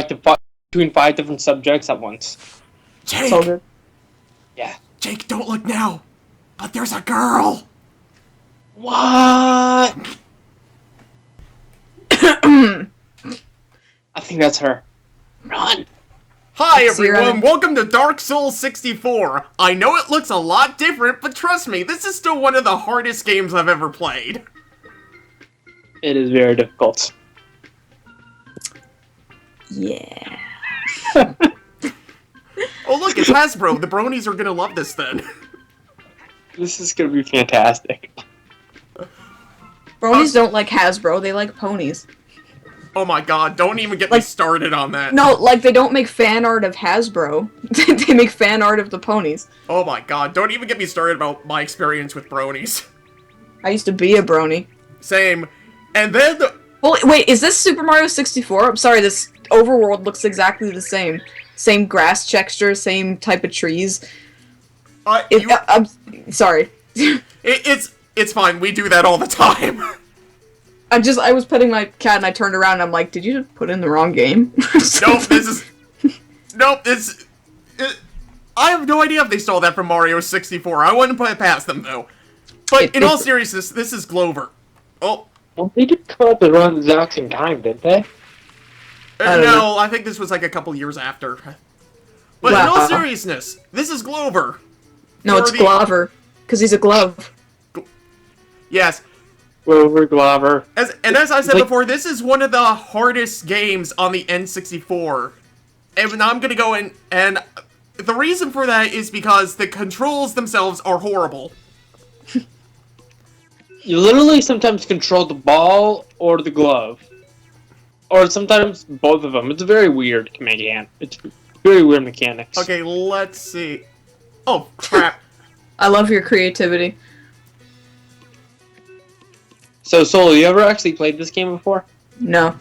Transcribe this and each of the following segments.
between 5 different subjects at once. Jake! So good. Yeah. Jake, don't look now! But there's a girl! What? I think that's her. Run! Hi See you everyone, around. welcome to Dark Souls 64. I know it looks a lot different, but trust me, this is still one of the hardest games I've ever played. It is very difficult. Yeah. Oh look, it's Hasbro. The bronies are gonna love this then. This is gonna be fantastic. Bronies don't like Hasbro, they like ponies. Oh my god, don't even get me started on that. No, like, they don't make fan art of Hasbro. They make fan art of the ponies. Oh my god, don't even get me started about my experience with bronies. I used to be a brony. Same. And then the... Well, wait, is this Super Mario 64? I'm sorry, this overworld looks exactly the same. Same grass texture, same type of trees. I'm sorry. It's fine, we do that all the time. I was petting my cat and I turned around and I'm like, did you just put in the wrong game? I have no idea if they stole that from Mario 64. I wouldn't put it past them, though. But in all seriousness, this is Glover. Oh. Well, they did come up around the exact same time, didn't they? No, I think this was like a couple years after. But in all seriousness, this is Glover. No, it's Glover. Because he's a glove. Yes. Glover. As I said before, this is one of the hardest games on the N64. And I'm gonna go in, and the reason for that is because the controls themselves are horrible. You literally sometimes control the ball or the glove. Or sometimes both of them. It's a very weird mechanic. It's very weird mechanics. Okay, let's see. Oh, crap. I love your creativity. So, Solo, you ever actually played this game before? No.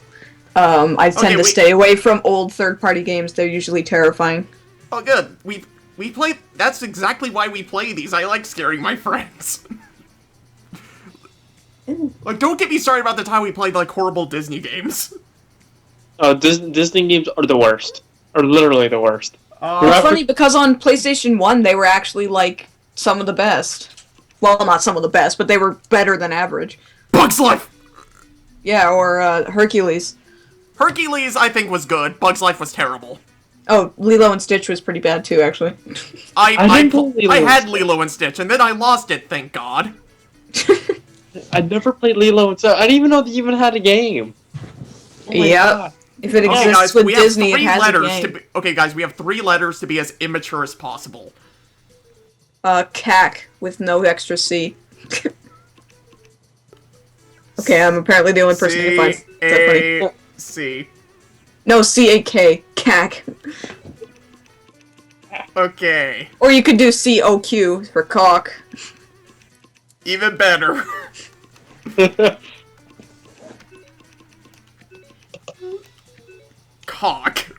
I tend to stay away from old third-party games. They're usually terrifying. Oh, good. We play... That's exactly why we play these. I like scaring my friends. Like, don't get me started about the time we played, like, horrible Disney games. Oh, Disney games are the worst. Are literally the worst. It's funny, because on PlayStation 1, they were actually, like, some of the best. Well, not some of the best, but they were better than average. Bug's Life! Yeah, or, Hercules. Hercules, I think, was good. Bug's Life was terrible. Oh, Lilo and Stitch was pretty bad, too, actually. I had Lilo and Stitch, and then I lost it, thank God. I never played Lilo and Stitch. I didn't even know they even had a game. Yeah. If it exists guys, with Disney, it has a game. Okay, guys, we have 3 letters to be as immature as possible. CAC, with no extra C. Okay, I'm apparently the only person who finds that funny. C. No, C-A-K. CAC. Okay. Or you could do C-O-Q for cock. Even better. Cock.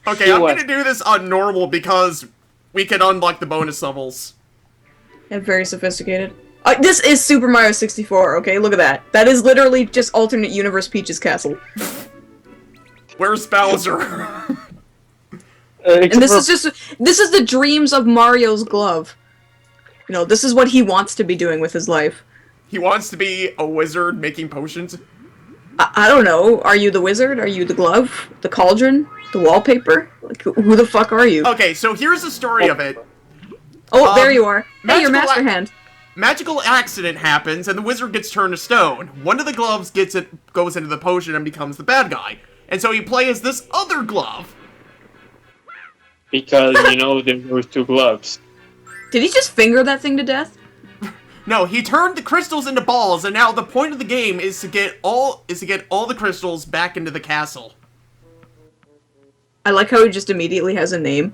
Okay, I'm gonna do this on normal because we can unlock the bonus levels. And very sophisticated. This is Super Mario 64, okay? Look at that. That is literally just alternate universe Peach's castle. Where's Bowser? And this is the dreams of Mario's glove. You know, this is what he wants to be doing with his life. He wants to be a wizard making potions? I don't know. Are you the wizard? Are you the glove? The cauldron? The wallpaper? Like, who the fuck are you? Okay, so here's the story of it. Oh, there you are. Hey, your master hand. Magical accident happens, and the wizard gets turned to stone. One of the gloves goes into the potion and becomes the bad guy. And so you play as this other glove. Because, you know, there was 2 gloves. Did he just finger that thing to death? No, he turned the crystals into balls, and now the point of the game is to get all the crystals back into the castle. I like how he just immediately has a name.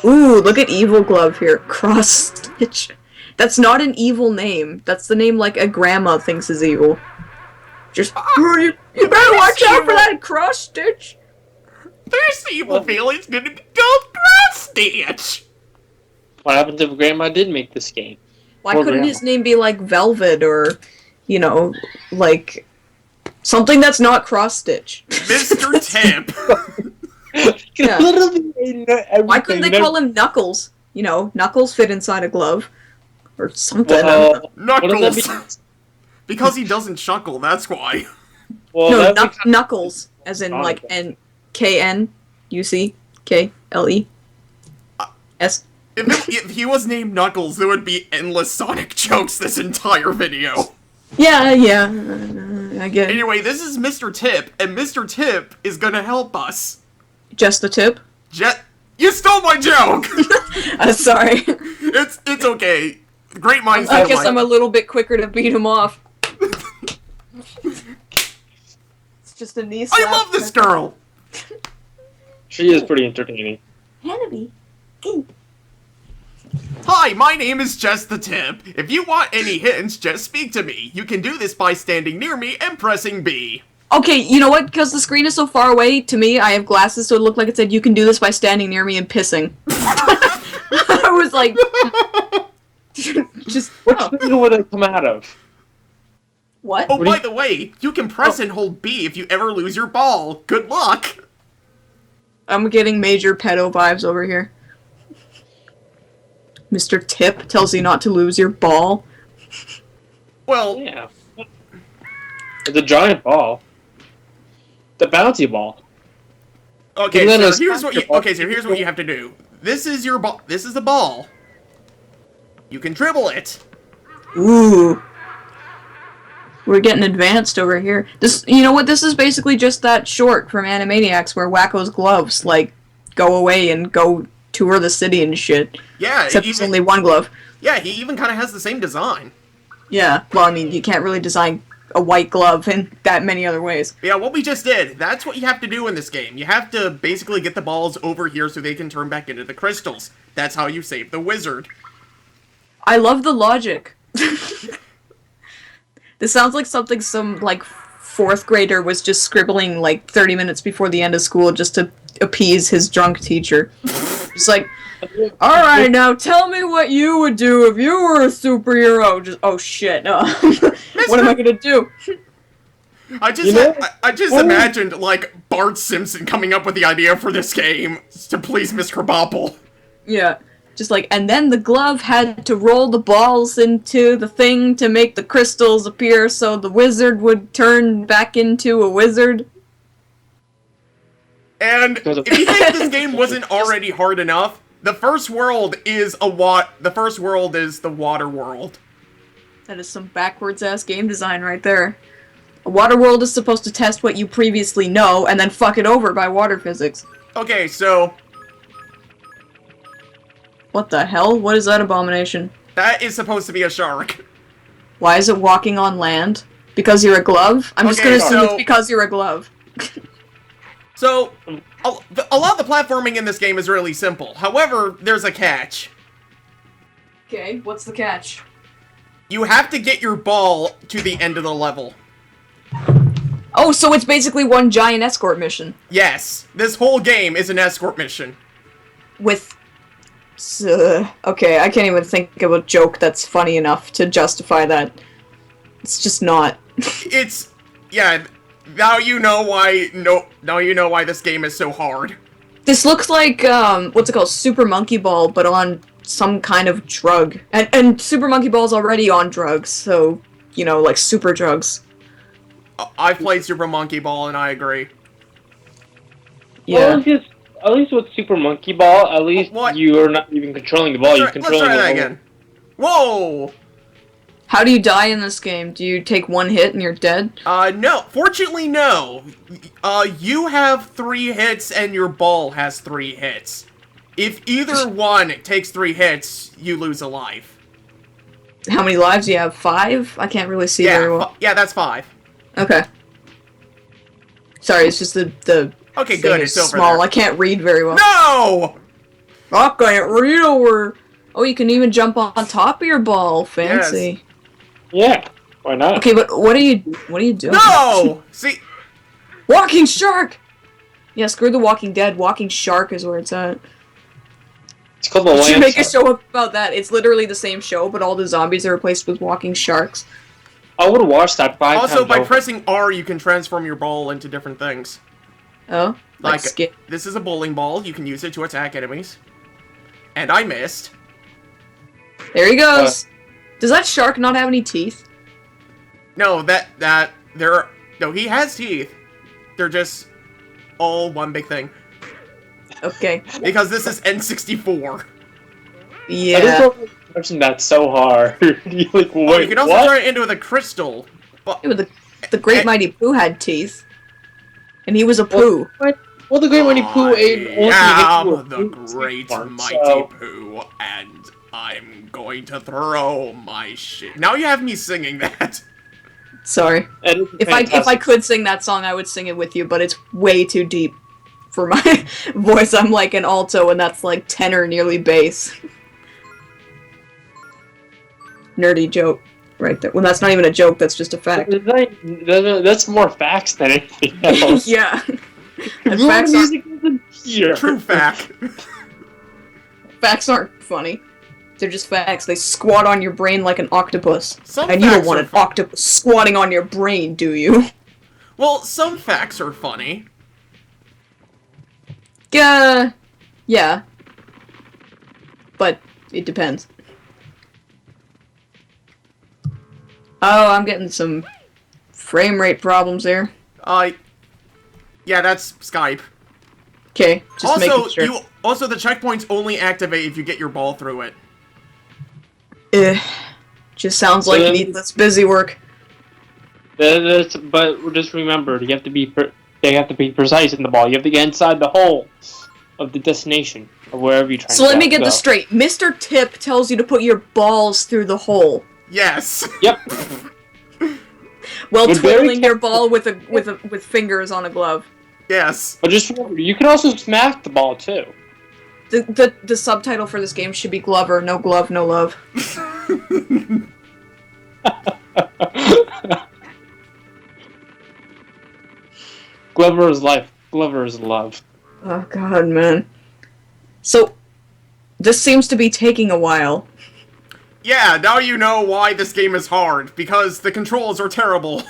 Ooh, look at Evil Glove here. Cross Stitch. That's not an evil name. That's the name like a grandma thinks is evil. Just you better watch out for that Cross Stitch. This evil feeling's gonna be called Cross Stitch. What happens if Grandma did make this game? Why couldn't his name be like Velvet or, you know, like Something that's not cross-stitch. Mr. Tip. Yeah. Literally Why couldn't they call him Knuckles? You know, Knuckles fit inside a glove. Or something. Knuckles. Because he doesn't chuckle, that's why. Well, No, that'd be Knuckles, as in like K-N-U-C-K-L-E-S. If he was named Knuckles, there would be endless Sonic jokes this entire video. Yeah, I get it. Anyway, this is Mr. Tip, and Mr. Tip is gonna help us. Just the tip? You stole my joke! Sorry. It's okay. Great minds I think guess alike. I'm a little bit quicker to beat him off. It's just a knee slap. I love this girl! She is pretty entertaining. Hanabi. Hi, my name is Just the Tip. If you want any hints, just speak to me. You can do this by standing near me and pressing B. Okay, you know what? Because the screen is so far away, to me, I have glasses, so it looked like it said, you can do this by standing near me and pissing. I was like... just... Which thing would it come out of? What? Oh, by the way, you can press and hold B if you ever lose your ball. Good luck! I'm getting major pedo vibes over here. Mr. Tip tells you not to lose your ball. Well, Yeah. It's a giant ball. The bouncy ball. okay, And then so it's here's what you basketball. here's what you have to do. This is your ball. This is the ball. You can dribble it. Ooh. We're getting advanced over here. This, you know what? This is basically just that short from Animaniacs where Wacko's gloves, like, go away and go tour the city and shit. Yeah, Except it's only one glove. yeah, he even kind of has the same design. Yeah. Well, I mean, you can't really design a white glove in that many other ways. Yeah, what we just did, that's what you have to do in this game. You have to basically get the balls over here so they can turn back into the crystals. That's how you save the wizard. I love the logic. This sounds like something some, like, 4th grader was just scribbling, like, 30 minutes before the end of school just to appease his drunk teacher. Just like, alright, now tell me what you would do if you were a superhero. Just, oh shit, what am I gonna do? I just imagined, like, Bart Simpson coming up with the idea for this game to please Miss Krabappel. Yeah. Just like, and then the glove had to roll the balls into the thing to make the crystals appear so the wizard would turn back into a wizard. And if you think this game wasn't already hard enough, the first world is the water world. That is some backwards-ass game design right there. A water world is supposed to test what you previously know and then fuck it over by water physics. Okay, so What the hell? What is that abomination? that is supposed to be a shark. Why is it walking on land? Because you're a glove? I'm just Okay, gonna assume so- it's because you're a glove. So, a lot of the platforming in this game is really simple. However, there's a catch. Okay, what's the catch? You have to get your ball to the end of the level. Oh, so it's basically one giant escort mission. Yes, this whole game is an escort mission. With... okay, I can't even think of a joke that's funny enough to justify that. It's just not. It's... yeah, now you know why... now you know why this game is so hard. This looks like, what's it called? Super Monkey Ball, but on some kind of drug. And Super Monkey Ball's already on drugs, so, you know, like super drugs. I've played Super Monkey Ball and I agree. Yeah. Well, at least with Super Monkey Ball, at least What? you are not even controlling the ball. You're Let's controlling try that the again. Whoa! How do you die in this game? Do you take one hit and you're dead? No. Fortunately, no. You have 3 hits and your ball has 3 hits. If either one takes 3 hits, you lose a life. How many lives do you have? 5? I can't really see very well. Yeah, that's 5. Okay. Sorry, it's just the Okay, thing good. is It's over small. there. I can't read very well. No! I can't read over. Oh, you can even jump on top of your ball. Fancy. Yeah, why not? Okay, but what are you doing? No! See, Walking shark! Yeah, screw the Walking Dead. Walking Shark is where it's at. It's called the You should Land make a Shark. show about that. It's literally the same show, but all the zombies are replaced with walking sharks. I would watch that 5 Also, times by over. pressing R, you can transform your ball into different things. Oh, Like, skip. this is a bowling ball. You can use it to attack enemies. And I missed. There he goes. Does that shark not have any teeth? No, no, he has teeth. They're just all one big thing. Okay. Because this is N64. Yeah. I just don't imagine that so hard. You're like, wait, Oh, you can also what? turn it into the crystal. But Yeah, but the Great Mighty Pooh had teeth. And he was a Pooh. Well, the Great Mighty Pooh ate only I am hit you the with Great one, Mighty so- Pooh, and I'm going to throw my shit. Now you have me singing that. Sorry. It is If I fantastic. could sing that song, I would sing it with you, but it's way too deep for my voice. I'm like an alto, and that's like tenor, nearly bass. Nerdy joke, right there. Well, that's not even a joke. That's just a fact. That's more facts than anything else. Yeah. And Your facts music isn't here. True fact. facts aren't funny. They're just facts. They squat on your brain like an octopus. Some And you don't facts want are an octopus squatting on your brain, do you? Well, some facts are funny. Yeah. But it depends. Oh, I'm getting some frame rate problems there. Yeah, that's Skype. Okay, just making sure. Also, the checkpoints only activate if you get your ball through it. Just sounds like needless busy work. But just remember, you have to be precise in the ball. You have to get inside the hole of the destination or wherever you're trying. So let me get this straight. Mr. Tip tells you to put your balls through the hole. Yes. Yep. While But very twiddling your ball with fingers on a glove. Yes. But just remember, you can also smack the ball too. The subtitle for this game should be Glover, no glove, no love. Glover is life. Glover is love. Oh god, man. So, this seems to be taking a while. Yeah, now you know why this game is hard, because the controls are terrible.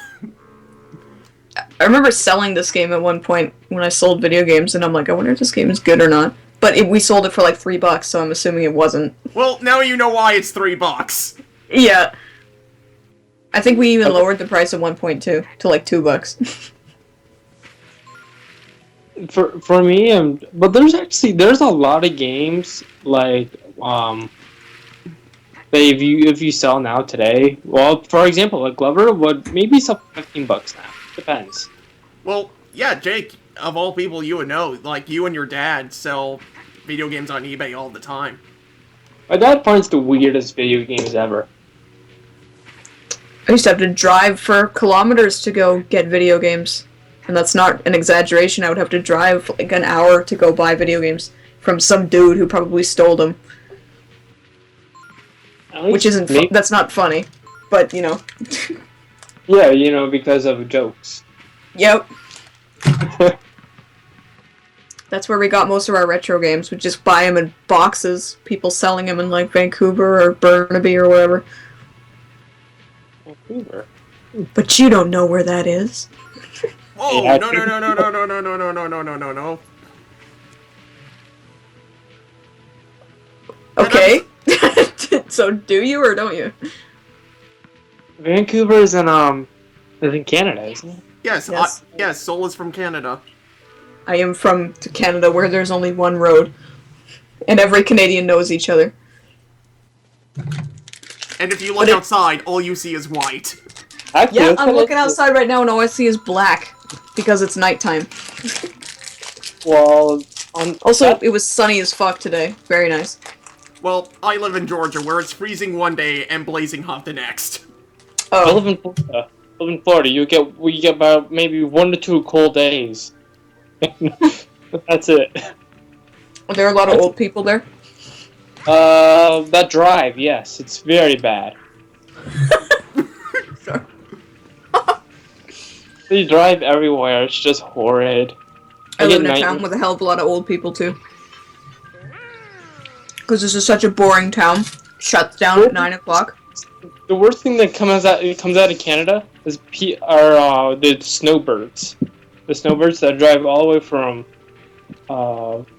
I remember selling this game at one point when I sold video games, and I'm like, I wonder if this game is good or not. But we sold it for like $3, so I'm assuming it wasn't. Well, now you know why it's $3. Yeah. I think we even lowered the price at one point too, to like $2. For me, but there's a lot of games like that if you sell now today. Well, for example, like Glover would maybe sell for $15 now. Depends. Well, yeah, Jake, of all people you would know, like, you and your dad sell video games on eBay all the time. My dad finds the weirdest video games ever. I used to have to drive for kilometers to go get video games. And that's not an exaggeration. I would have to drive like an hour to go buy video games from some dude who probably stole them. Which isn't that's not funny. But, you know. Yeah, because of jokes. Yep. That's where we got most of our retro games. We just buy them in boxes. People selling them in like Vancouver or Burnaby or wherever. Vancouver. But you don't know where that is. Whoa, Yeah. no. Okay. So do you or don't you? Vancouver is in Canada, isn't it? Yes, Yes. Sol is from Canada. I am from Canada where there's only one road. And every Canadian knows each other. And if you look outside, all you see is white. Actually, Yeah, that's I'm kinda looking cool. outside right now and all I see is black. Because it's nighttime. Well, Also, it was sunny as fuck today. Very nice. Well, I live in Georgia, where it's freezing one day and blazing hot the next. I Oh, live in Florida. We get about maybe 1 to 2 cold days. That's it. are there a lot of old people there? That drive, yes, it's very bad. Sorry. They drive everywhere. It's just horrid. I live in a get town with a hell of a lot of old people too. Because this is such a boring town. Shuts down at 9 o'clock. The worst thing that comes out of Canada is the snowbirds. The snowbirds that drive all the way from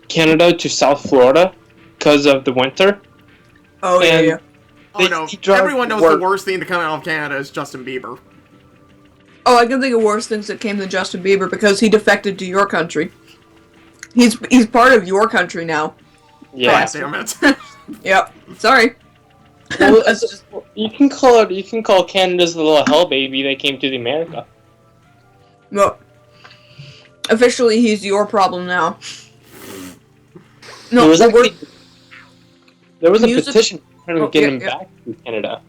Canada to South Florida because of the winter. Oh, yeah, yeah. Oh, no. Everyone knows the worst thing to come out of Canada is Justin Bieber. Oh, I can think of worse things that came to Justin Bieber because he defected to your country. He's part of your country now. Yeah. God damn it. Yep. Sorry. Well, you can call Canada's the little hell baby that came to the America. Well, officially, he's your problem now. No, there was a petition trying to get him back to Canada.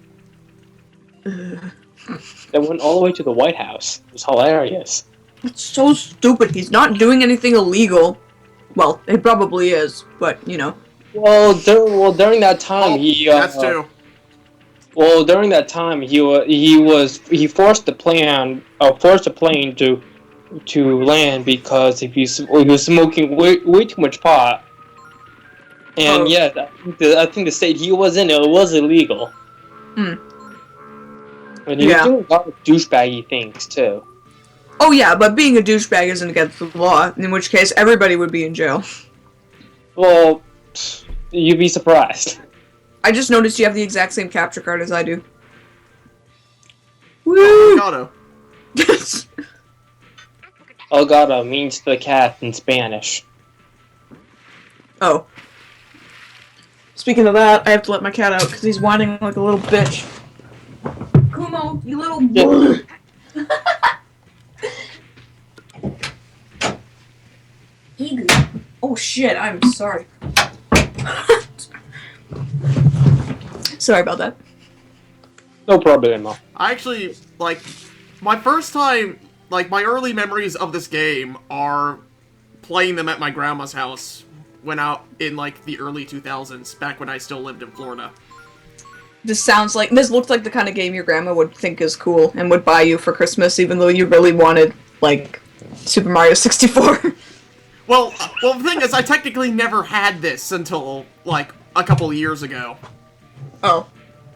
That went all the way to the White House. It was hilarious. It's so stupid. He's not doing anything illegal. Well, he probably is, but you know. Well, during that time, that's true. Well, during that time, he forced a plane to land because he was smoking way too much pot. And I think the state he was in, it was illegal. Hmm. And he was doing a lot of douchebaggy things too. Oh yeah, but being a douchebag isn't against the law, in which case everybody would be in jail. Well, you'd be surprised. I just noticed you have the exact same capture card as I do. Woo! Elgato. Elgato means the cat in Spanish. Oh. Speaking of that, I have to let my cat out because he's whining like a little bitch. Kumo, you little boy. Oh shit, I'm sorry. Sorry about that. No problemo. I actually, my first time, my early memories of this game are playing them at my grandma's house when out in, the early 2000s, back when I still lived in Florida. This looks like the kind of game your grandma would think is cool and would buy you for Christmas, even though you really wanted, Super Mario 64. Well, the thing is, I technically never had this until, a couple of years ago. Oh.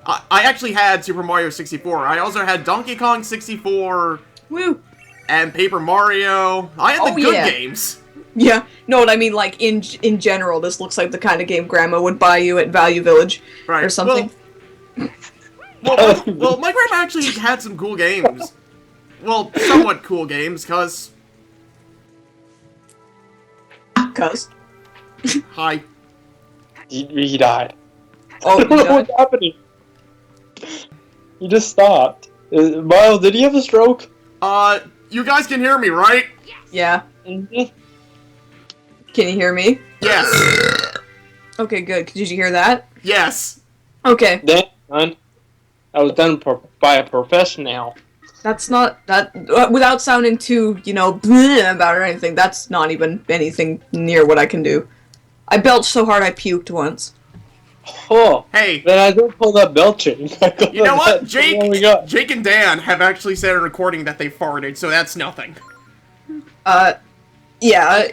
I actually had Super Mario 64. I also had Donkey Kong 64. Woo! And Paper Mario. I had the good games. Yeah. No, what I mean, in general, this looks like the kind of game Grandma would buy you at Value Village. Right. Or something. Well, my grandma actually had some cool games. Well, somewhat cool games, cause... Hi. He died. Oh, I don't know what's happening. He just stopped. Miles, did he have a stroke? You guys can hear me, right? Yeah. Mm-hmm. Can you hear me? Yes. Okay, good. Did you hear that? Yes. Okay. Damn, son. I was done by a professional. That's not, without sounding too, bleh about it or anything, that's not even anything near what I can do. I belched so hard I puked once. Oh. Hey. Then I don't pull that belching. You know what? Jake and Dan have actually said in recording that they farted, so that's nothing. Yeah.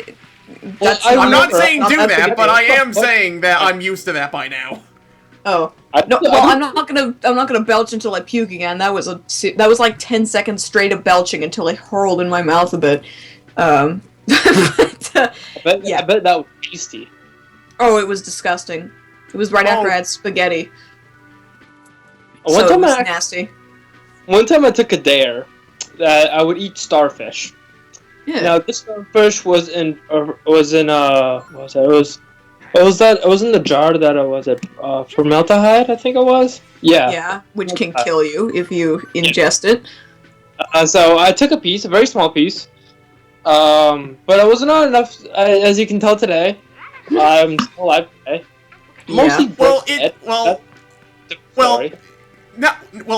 I'm not saying do that, but I am saying that I'm used to that by now. Oh. No, well, I'm not gonna belch until I puke again. That was like 10 seconds straight of belching until I hurled in my mouth a bit. I bet that was tasty. Oh, it was disgusting. It was right after I had spaghetti. One time it was nasty. One time I took a dare that I would eat starfish. Yeah. Now this starfish was in what was it? It was in the jar that it was at formaldehyde, I think it was. Yeah. Yeah, which can kill you if you ingest it. So I took a piece, a very small piece, but it was not enough. As you can tell today, I'm still alive today. Mostly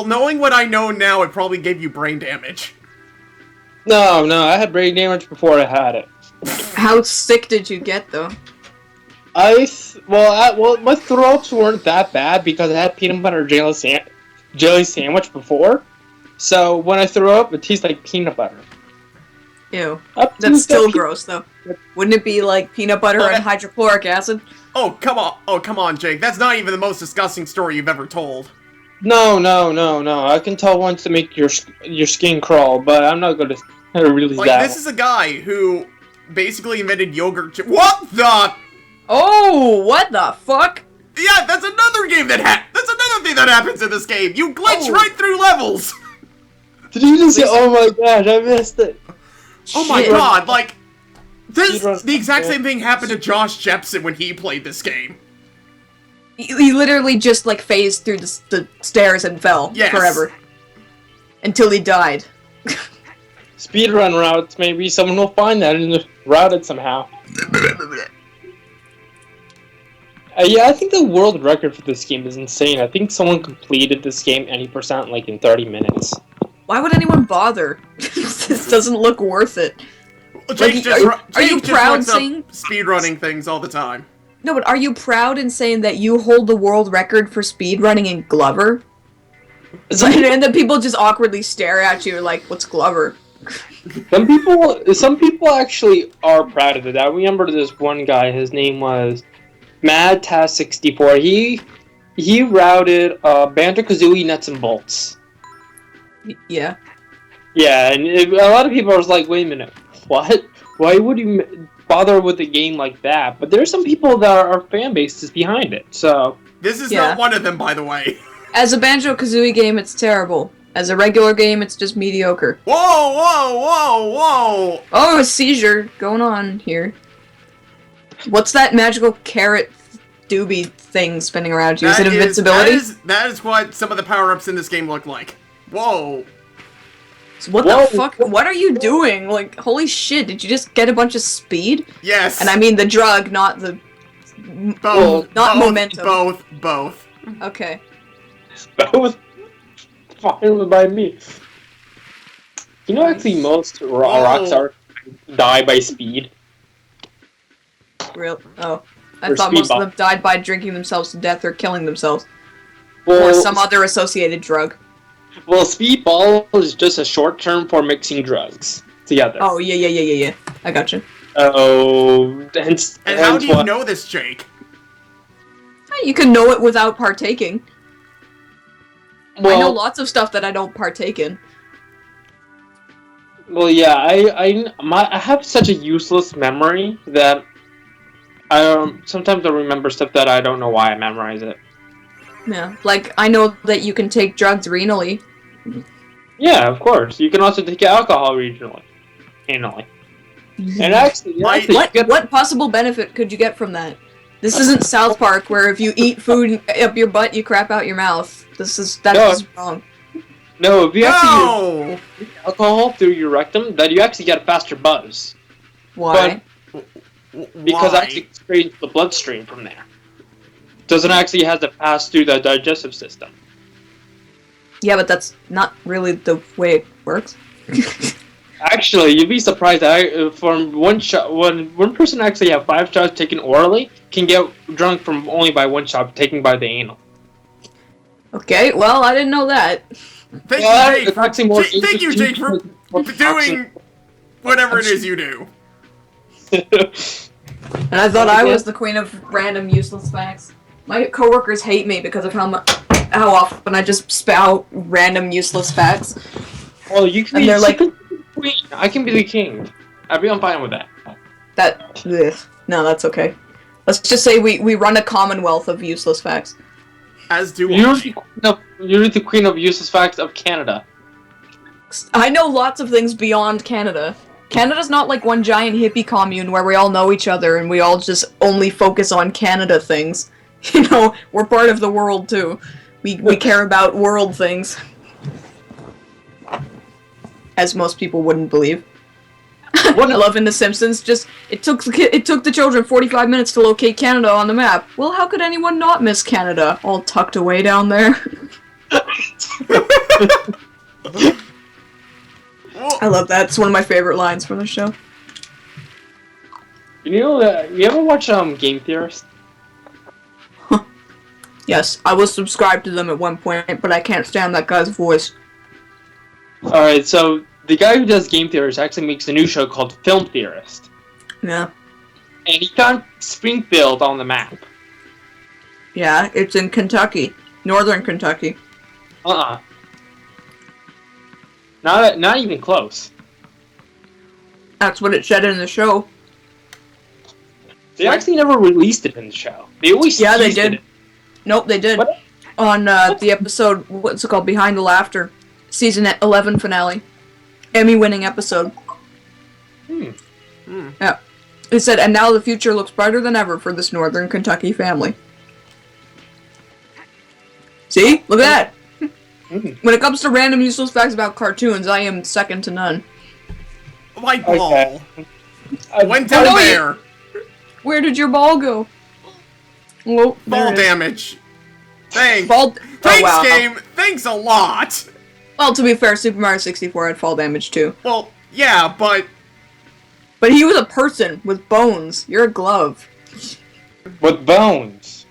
knowing what I know now, it probably gave you brain damage. No, I had brain damage before I had it. How sick did you get, though? My throats weren't that bad because I had peanut butter jelly sandwich before. So when I threw up, it tastes like peanut butter. Ew. That's still gross, though. Wouldn't it be like peanut butter and hydrochloric acid? Oh, come on, Jake. That's not even the most disgusting story you've ever told. No. I can tell once to make your skin crawl, but I'm not going to release Like, that. this is a guy who basically invented yogurt What the? Oh, what the fuck? Yeah, that's another game that's another thing that happens in this game. You glitch Oh. right through levels. Did you just say, oh my gosh, I missed it. Oh my Shit. god, like, Speedrun. the exact same thing happened to Josh Jepson when he played this game. He literally just, like, phased through the stairs and fell Yes. forever. Until he died. Speedrun routes, maybe someone will find that and route it somehow. Yeah, I think the world record for this game is insane. I think someone completed this game 80% like in 30 minutes. Why would anyone bother? This doesn't look worth it. Jake are you proud looks up saying- speedrunning things all the time? No, but are you proud in saying that you hold the world record for speedrunning in Glover? And then people just awkwardly stare at you like, what's Glover? Some people actually are proud of it. I remember this one guy, his name was MadTaz64. He routed Banjo-Kazooie nuts and bolts. Yeah. Yeah, and a lot of people are like, wait a minute, what? Why would you bother with a game like that? But there's some people that are fan bases behind it, so... This is Yeah. not one of them, by the way. As a Banjo-Kazooie game, it's terrible. As a regular game, it's just mediocre. Whoa! Oh, a seizure going on here. What's that magical carrot doobie thing spinning around you? Is it invincibility? That is what some of the power-ups in this game look like. Whoa. So what Whoa. the fuck? What are you doing? Like, holy shit, did you just get a bunch of speed? Yes. And I mean the drug, not the... both. not both, momentum. Both. Okay. That was fine by me. You know, actually, most Rockstar die by speed. Real? Oh. I Or thought most speedball. of them died by drinking themselves to death or killing themselves. Well, Or some other associated drug. Well, speedball is just a short term for mixing drugs together. Oh, yeah. I gotcha. Oh, hence, And how do you why- know this, Jake? You can know it without partaking. I know Well, lots of stuff that I don't partake in. well, yeah, I have such a useless memory that sometimes I remember stuff that I don't know why I memorize it. Yeah, like, I know that you can take drugs renally. Yeah, of course. You can also take alcohol regionally, anally. And actually, What possible benefit could you get from that? This isn't South Park, where if you eat food up your butt, you crap out your mouth. That's wrong. No, if you actually No! use alcohol through your rectum, then you actually get a faster buzz. Why? Because Why? it actually strains the bloodstream from there. Doesn't actually have to pass through the digestive system. Yeah, but that's not really the way it works. Actually, you'd be surprised that from one shot, one person actually have 5 shots taken orally can get drunk from only by 1 shot taken by the anal. Okay, well, I didn't know that. Thank Yeah, you, Jake. it's actually more Thank you, Jake, for doing whatever it is you do. And I thought I was the queen of random useless facts. My coworkers hate me because of how often I just spout random useless facts. Well, you can And be they're like- the queen. I can be the king. I'm fine with that. No, that's okay. Let's just say we run a commonwealth of useless facts. As do You're I. the queen of useless facts of Canada. I know lots of things beyond Canada. Canada's not like one giant hippie commune where we all know each other and we all just only focus on Canada things. You know, we're part of the world too. We care about world things. As most people wouldn't believe. I love in The Simpsons, it took the children 45 minutes to locate Canada on the map. Well, how could anyone not miss Canada? All tucked away down there. I love that. It's one of my favorite lines from the show. You know, you ever watch Game Theorist? Yes, I was subscribed to them at one point, but I can't stand that guy's voice. Alright, so the guy who does Game Theorist actually makes a new show called Film Theorist. Yeah. And he found Springfield on the map. Yeah, it's in Kentucky. Northern Kentucky. Not even close. That's what it said in the show. They actually never released it in the show. They always Yeah, they teased did. it. Nope, they did. What? On the episode, what's it called? Behind the Laughter. Season 11 finale. Emmy-winning episode. Yeah. It said, and now the future looks brighter than ever for this Northern Kentucky family. See? Look at that! When it comes to random useless facts about cartoons, I am second to none. My ball Okay. went down there. Where did your ball go? Oh, there Ball it is. damage. Thanks. Ball. Thanks, wow. game. Thanks a lot. Well, to be fair, Super Mario 64 had fall damage too. Well, yeah, but But he was a person with bones. You're a glove. With bones.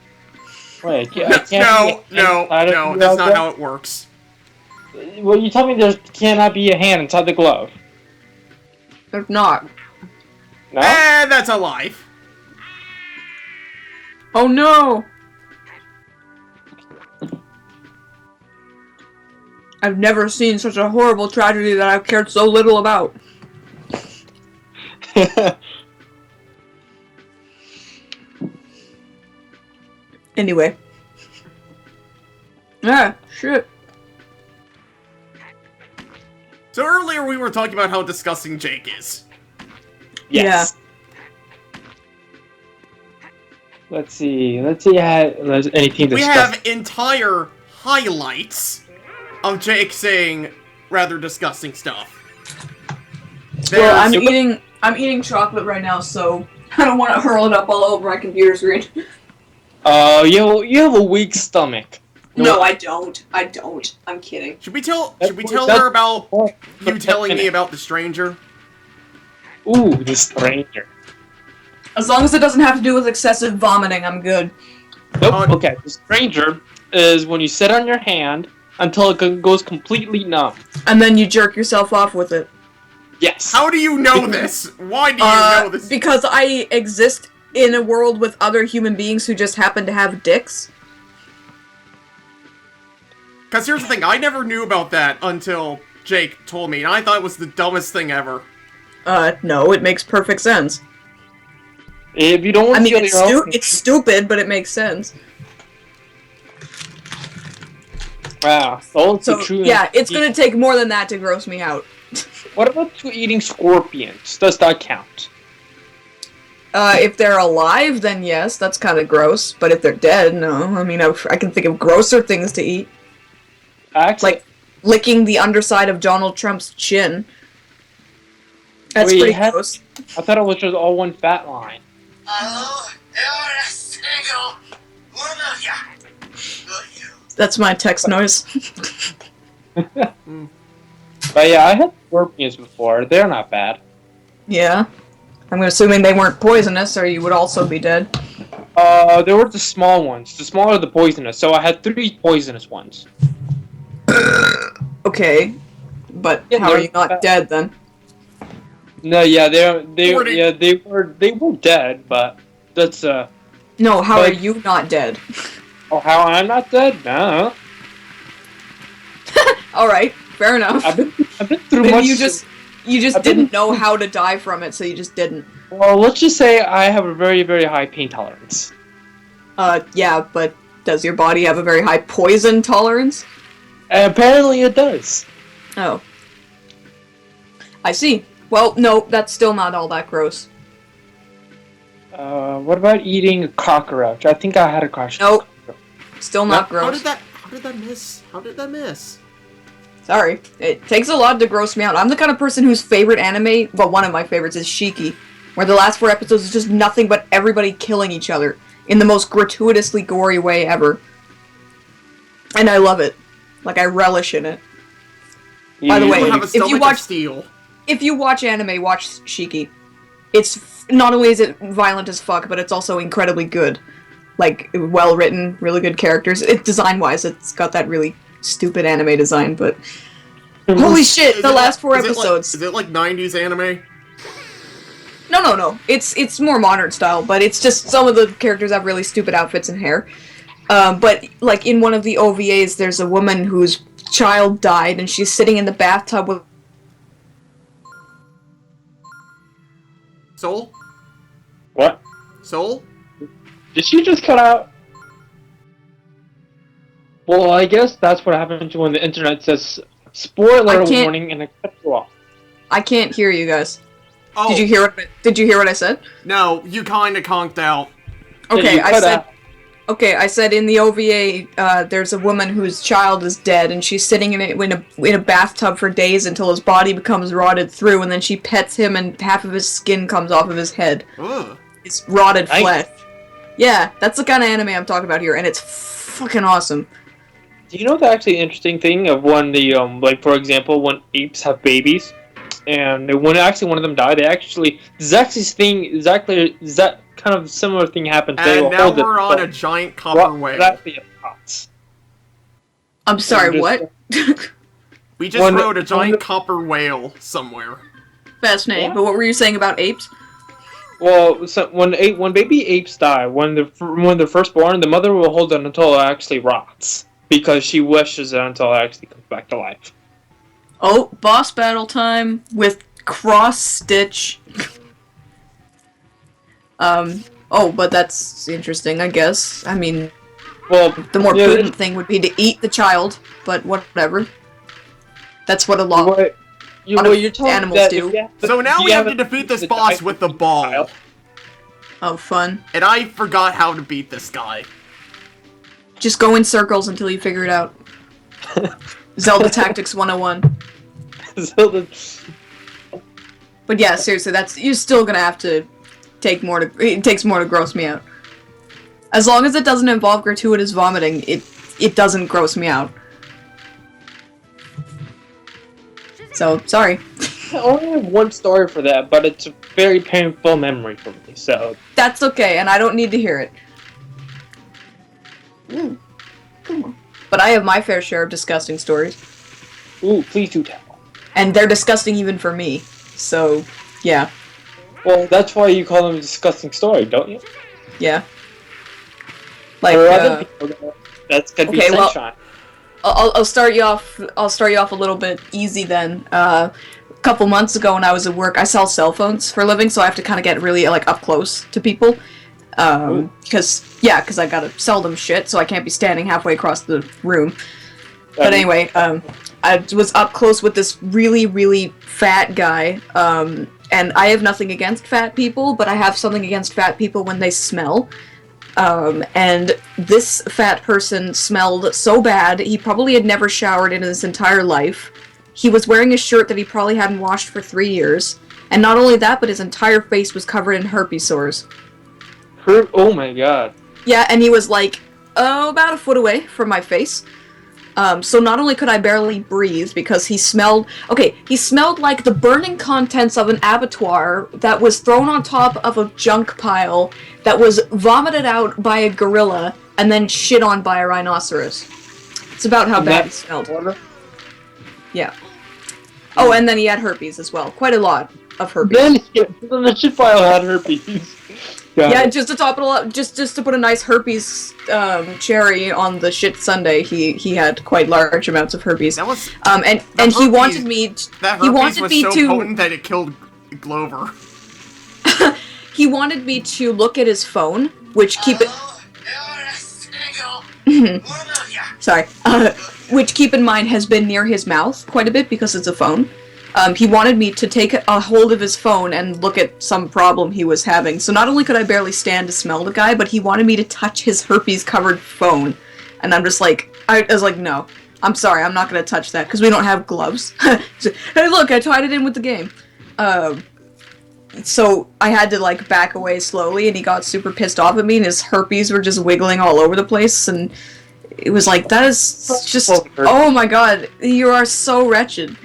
Wait, I can't no, be a hand inside of no, the that's not glove? how it works. Well, you tell me there cannot be a hand inside the glove. There's not. No? That's a lie. Oh no! I've never seen such a horrible tragedy that I've cared so little about. Anyway. Ah, shit. So earlier we were talking about how disgusting Jake is. Yes. Let's see how there's anything We disgusting. have entire highlights of Jake saying rather disgusting stuff. Well, There's- I'm eating chocolate right now, so I don't want to hurl it up all over my computer screen. You have a weak stomach. No, I don't. I'm kidding. Should we tell That's- her about you telling me about the stranger? Ooh, the stranger. As long as it doesn't have to do with excessive vomiting, I'm good. Nope. Okay, the stranger is when you sit on your hand until it goes completely numb. And then you jerk yourself off with it. Yes. How do you know this? Why do you know this? Because I exist in a world with other human beings who just happen to have dicks. Because here's the thing, I never knew about that until Jake told me, and I thought it was the dumbest thing ever. No, it makes perfect sense. If you don't want I to mean, feel your own... it's stupid, but it makes sense. Wow. So, Yeah, it's gonna take more than that to gross me out. What about eating scorpions? Does that count? If they're alive, then yes, that's kind of gross. But if they're dead, no. I mean, I can think of grosser things to eat. Actually, Like licking the underside of Donald Trump's chin. That's Wait, pretty ha- gross. I thought it was just all one fat line. That's my text noise. But yeah, I had scorpions before. They're not bad. Yeah. I'm assuming they weren't poisonous, or you would also be dead. There were the small ones. The smaller the poisonous. So I had 3 poisonous ones. Okay. But Yeah, how are they're you not bad. dead then? No, yeah, they were dead, but that's No, how But- are you not dead? oh, how I'm not dead? No, Alright, fair enough. I've been through Maybe much. you just I've been- didn't know how to die from it, so you just didn't. Well, let's just say I have a very, very high pain tolerance. Yeah, but does your body have a very high poison tolerance? And apparently it does. Oh. I see. Well, no, that's still not all that gross. What about eating a cockroach? I think I had a cockroach. Nope. Still not How gross. did that miss? Sorry. It takes a lot to gross me out. I'm the kind of person whose favorite anime, well, one of my favorites is Shiki, where the last 4 episodes is just nothing but everybody killing each other in the most gratuitously gory way ever. And I love it. Like, I relish in it. By the You way, have a if you stomach watch- of steel. If you watch anime, watch Shiki. Not only is it violent as fuck, but it's also incredibly good. Like, well written, really good characters. Design-wise, it's got that really stupid anime design, but... Holy shit, Is the it last 4 is it like- episodes. Is it like 90s anime? No. It's more modern style, but it's just some of the characters have really stupid outfits and hair. But, like, in one of the OVAs, there's a woman whose child died, and she's sitting in the bathtub with... Soul? What? Soul? Did she just cut out? Well, I guess that's what happens when the internet says spoiler warning and it cuts you off. I can't hear you guys. Oh. Did you hear what I said? No, you kinda conked out. Okay, I said in the OVA, there's a woman whose child is dead, and she's sitting in a bathtub for days until his body becomes rotted through, and then she pets him, and half of his skin comes off of his head. Ugh. It's rotted flesh. Yeah, that's the kind of anime I'm talking about here, and it's fucking awesome. Do you know the actually interesting thing of when the like for example when apes have babies, and when actually one of them died, they actually that kind of similar thing happened. And now we're on a giant copper whale. I'm sorry, what? We just rode a giant copper whale somewhere. Fascinating. But what were you saying about apes? Well, so when baby apes die, when they're first born, the mother will hold it until it actually rots, because she wishes it until it actually comes back to life. Oh, boss battle time with cross-stitch. Oh, but that's interesting, I guess. I mean, well, the more prudent thing would be to eat the child, but whatever. That's what a lot of animals do. So now we have to defeat this boss with the ball. Oh, fun. And I forgot how to beat this guy. Just go in circles until you figure it out. Zelda Tactics 101. Zelda. But yeah, seriously, you're still gonna have to it takes more to gross me out. As long as it doesn't involve gratuitous vomiting, it doesn't gross me out. So, sorry. I only have one story for that, but it's a very painful memory for me, so... That's okay, and I don't need to hear it. Come on. But I have my fair share of disgusting stories. Ooh, please do tell. And they're disgusting even for me, so, yeah. Well, that's why you call them a disgusting story, don't you? Yeah. Like, other people, that's gonna be sunshine. Well, I'll start you off a little bit easy then. A couple months ago when I was at work, I sell cell phones for a living, so I have to kind of get really, like, up close to people. Because I gotta sell them shit, so I can't be standing halfway across the room. But anyway, I was up close with this really, really fat guy, and I have nothing against fat people, but I have something against fat people when they smell. And this fat person smelled so bad, he probably had never showered in his entire life. He was wearing a shirt that he probably hadn't washed for 3 years. And not only that, but his entire face was covered in herpes sores. Oh my god. Yeah, and he was like, about a foot away from my face. So not only could I barely breathe because he smelled like the burning contents of an abattoir that was thrown on top of a junk pile that was vomited out by a gorilla and then shit on by a rhinoceros. It's about how bad he smelled. Yeah. Oh, and then he had herpes as well. Quite a lot of herpes. Then the shit pile had herpes. Yeah, just to top it all up, just to put a nice herpes cherry on the shit sundae, he had quite large amounts of herpes. That was and he wanted me. That herpes was so potent that it killed Glover. He wanted me to look at his phone, which sorry, which keep in mind has been near his mouth quite a bit because it's a phone. He wanted me to take a hold of his phone and look at some problem he was having. So not only could I barely stand to smell the guy, but he wanted me to touch his herpes-covered phone. And I'm just like, I was like, no. I'm sorry, I'm not gonna touch that, because we don't have gloves. Hey look, I tied it in with the game. So I had to, like, back away slowly, and he got super pissed off at me, and his herpes were just wiggling all over the place, and it was like, that is just, oh my god, you are so wretched.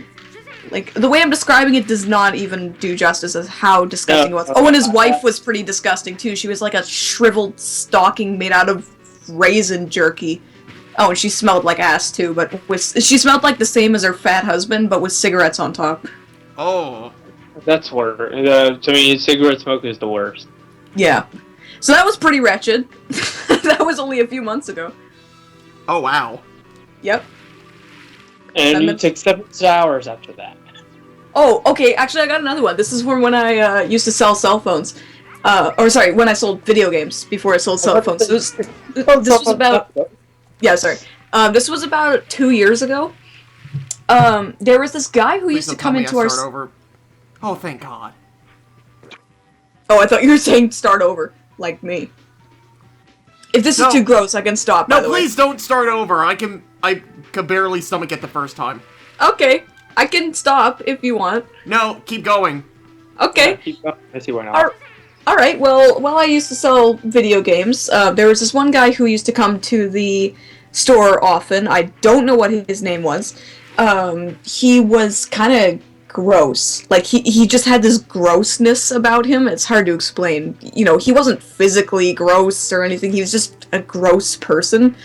Like, the way I'm describing it does not even do justice as how disgusting it was. Oh, and his wife was pretty disgusting, too. She was like a shriveled stocking made out of raisin jerky. Oh, and she smelled like ass, too, but she smelled like the same as her fat husband, but with cigarettes on top. Oh. That's worse. To me, cigarette smoke is the worst. Yeah. So that was pretty wretched. That was only a few months ago. Oh, wow. Yep. And you took 7 showers after that. Oh, okay, actually I got another one. This is from when I used to sell cell phones. Or sorry, when I sold video games before I sold cell phones. This was about... Yeah, sorry. This was about 2 years ago. There was this guy who used to come into our... Over. Oh, thank God. Oh, I thought you were saying start over, like me. If this is too gross, I can stop, by the way. No, please don't start over. I could barely stomach it the first time. Okay, I can stop if you want. No, keep going. Okay. Yeah, keep going. I see why not. Alright, well, while I used to sell video games, there was this one guy who used to come to the store often. I don't know what his name was. He was kind of gross. Like, he just had this grossness about him. It's hard to explain. You know, he wasn't physically gross or anything. He was just a gross person.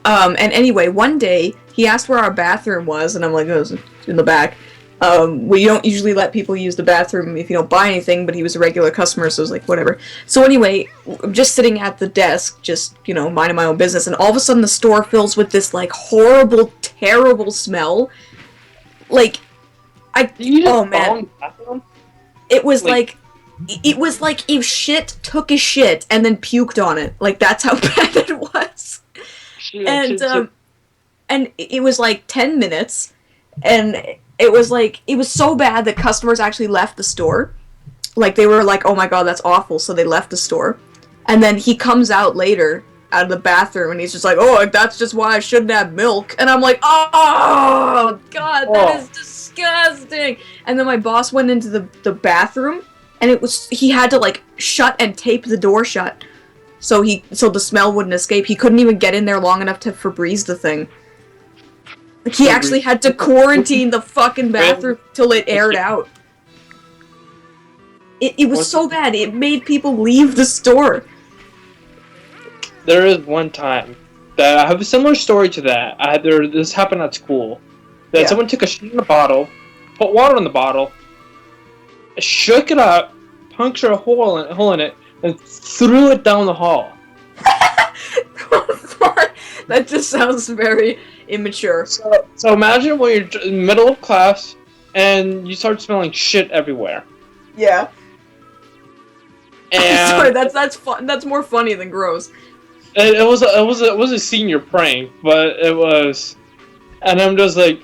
And anyway, one day, he asked where our bathroom was, and I'm like, oh, it's in the back. We don't usually let people use the bathroom if you don't buy anything, but he was a regular customer, so I was like, whatever. So anyway, I'm just sitting at the desk, just, you know, minding my own business, and all of a sudden the store fills with this, like, horrible, terrible smell. Like, oh man. It was like if shit took a shit and then puked on it. Like, that's how bad it was. And it was like 10 minutes, and it was so bad that customers actually left the store. Like, they were like, oh my god, that's awful, so they left the store. And then he comes out later, out of the bathroom, and he's just like, oh, that's just why I shouldn't have milk. And I'm like, oh god, that is disgusting. And then my boss went into the bathroom, and he had to, like, shut and tape the door shut. So the smell wouldn't escape. He couldn't even get in there long enough to Febreze the thing. Like, he actually had to quarantine the fucking bathroom till it aired out. It was so bad, it made people leave the store. There is one time that I have a similar story to that. This happened at school. That someone took a shit in a bottle, put water in the bottle, shook it up, punctured a hole in it, and threw it down the hall. That just sounds very immature. So imagine when you're in the middle of class and you start smelling shit everywhere. Yeah. And sorry, that's fun. That's more funny than gross. It was a senior prank, but it was, and I'm just like,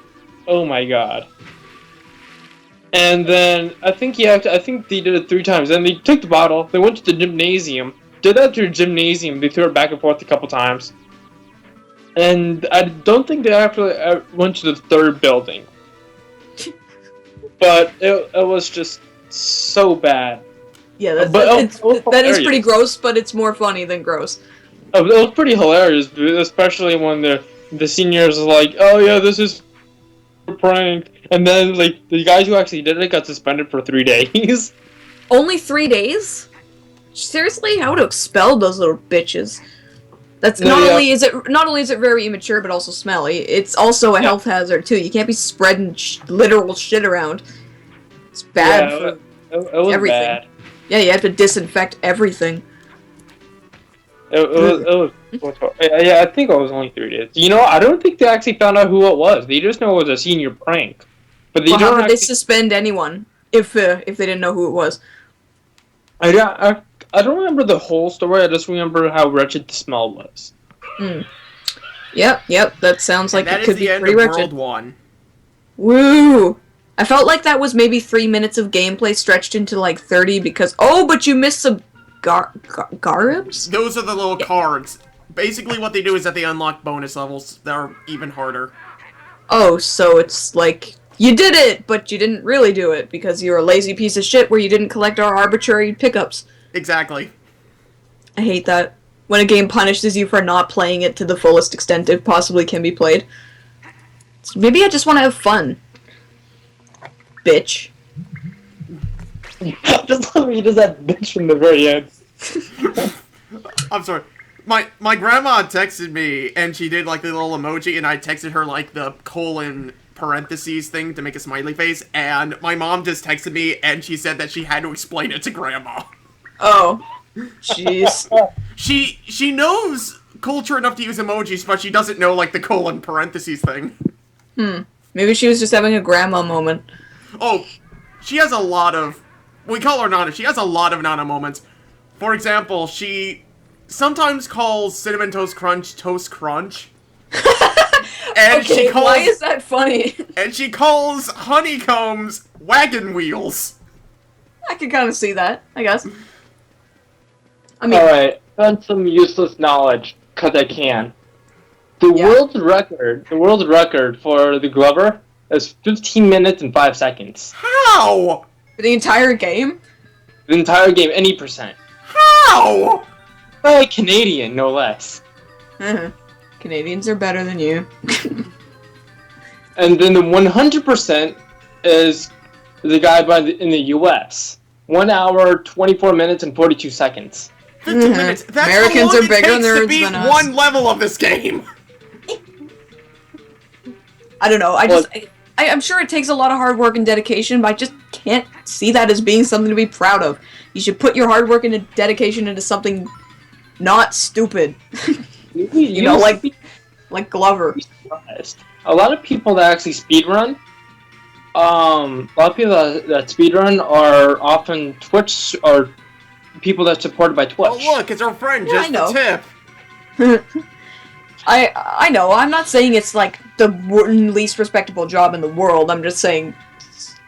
oh my god. And then I think they did it 3 times. Then they took the bottle, they went to the gymnasium, did that to the gymnasium, they threw it back and forth a couple times. And I don't think they actually went to the 3rd building. But it was just so bad. Yeah, that is pretty gross, but it's more funny than gross. It was pretty hilarious, especially when the seniors are like, oh yeah, this is a prank. And then, like, the guys who actually did it got suspended for 3 days. Only 3 days? Seriously? I would have expelled those little bitches. That's not only is it very immature, but also smelly. It's also a health hazard too. You can't be spreading literal shit around. It's bad for it was everything. Bad. Yeah, you have to disinfect everything. It was yeah, I think it was only 3 days. You know, I don't think they actually found out who it was. They just know it was a senior prank. But how would they suspend anyone if they didn't know who it was? I don't remember the whole story. I just remember how wretched the smell was. Yep. That sounds like it could be pretty wretched. World 1. Woo! I felt like that was maybe 3 minutes of gameplay stretched into like 30 because but you missed some garibs? Those are the little cards. Basically, what they do is that they unlock bonus levels that are even harder. Oh, so it's like you did it, but you didn't really do it because you're a lazy piece of shit where you didn't collect our arbitrary pickups. Exactly. I hate that. When a game punishes you for not playing it to the fullest extent it possibly can be played. So maybe I just want to have fun. Bitch. Just let me use that bitch from the very end. I'm sorry. My grandma texted me, and she did, like, the little emoji, and I texted her, like, the colon parentheses thing to make a smiley face, and my mom just texted me, and she said that she had to explain it to grandma. Oh. Jeez. She knows culture enough to use emojis, but she doesn't know, like, the colon parentheses thing. Maybe she was just having a grandma moment. Oh, she has a lot of... We call her Nana. She has a lot of Nana moments. For example, she sometimes calls Cinnamon Toast Crunch Toast Crunch. And Okay, why is that funny? And she calls honeycombs wagon wheels. I can kind of see that, I guess. I mean, Alright, done some useless knowledge, because I can. The world record for the Glover is 15 minutes and 5 seconds. How? for the entire game? The entire game, any percent. How? By a Canadian, no less. Canadians are better than you. And then the 100% is the guy in the US. 1 hour, 24 minutes, and 42 seconds. 15 minutes. That's Americans how long are bigger it takes nerds to beat than us. one level of this game. I don't know. I'm sure it takes a lot of hard work and dedication, but I just can't see that as being something to be proud of. You should put your hard work and dedication into something not stupid. You know, like Glover. A lot of people that actually speedrun, a lot of people that speedrun are often Twitch or people that's supported by Twitch. Oh look, it's our friend, Yeah, just I know. the tip. I know. I'm not saying it's like the least respectable job in the world. I'm just saying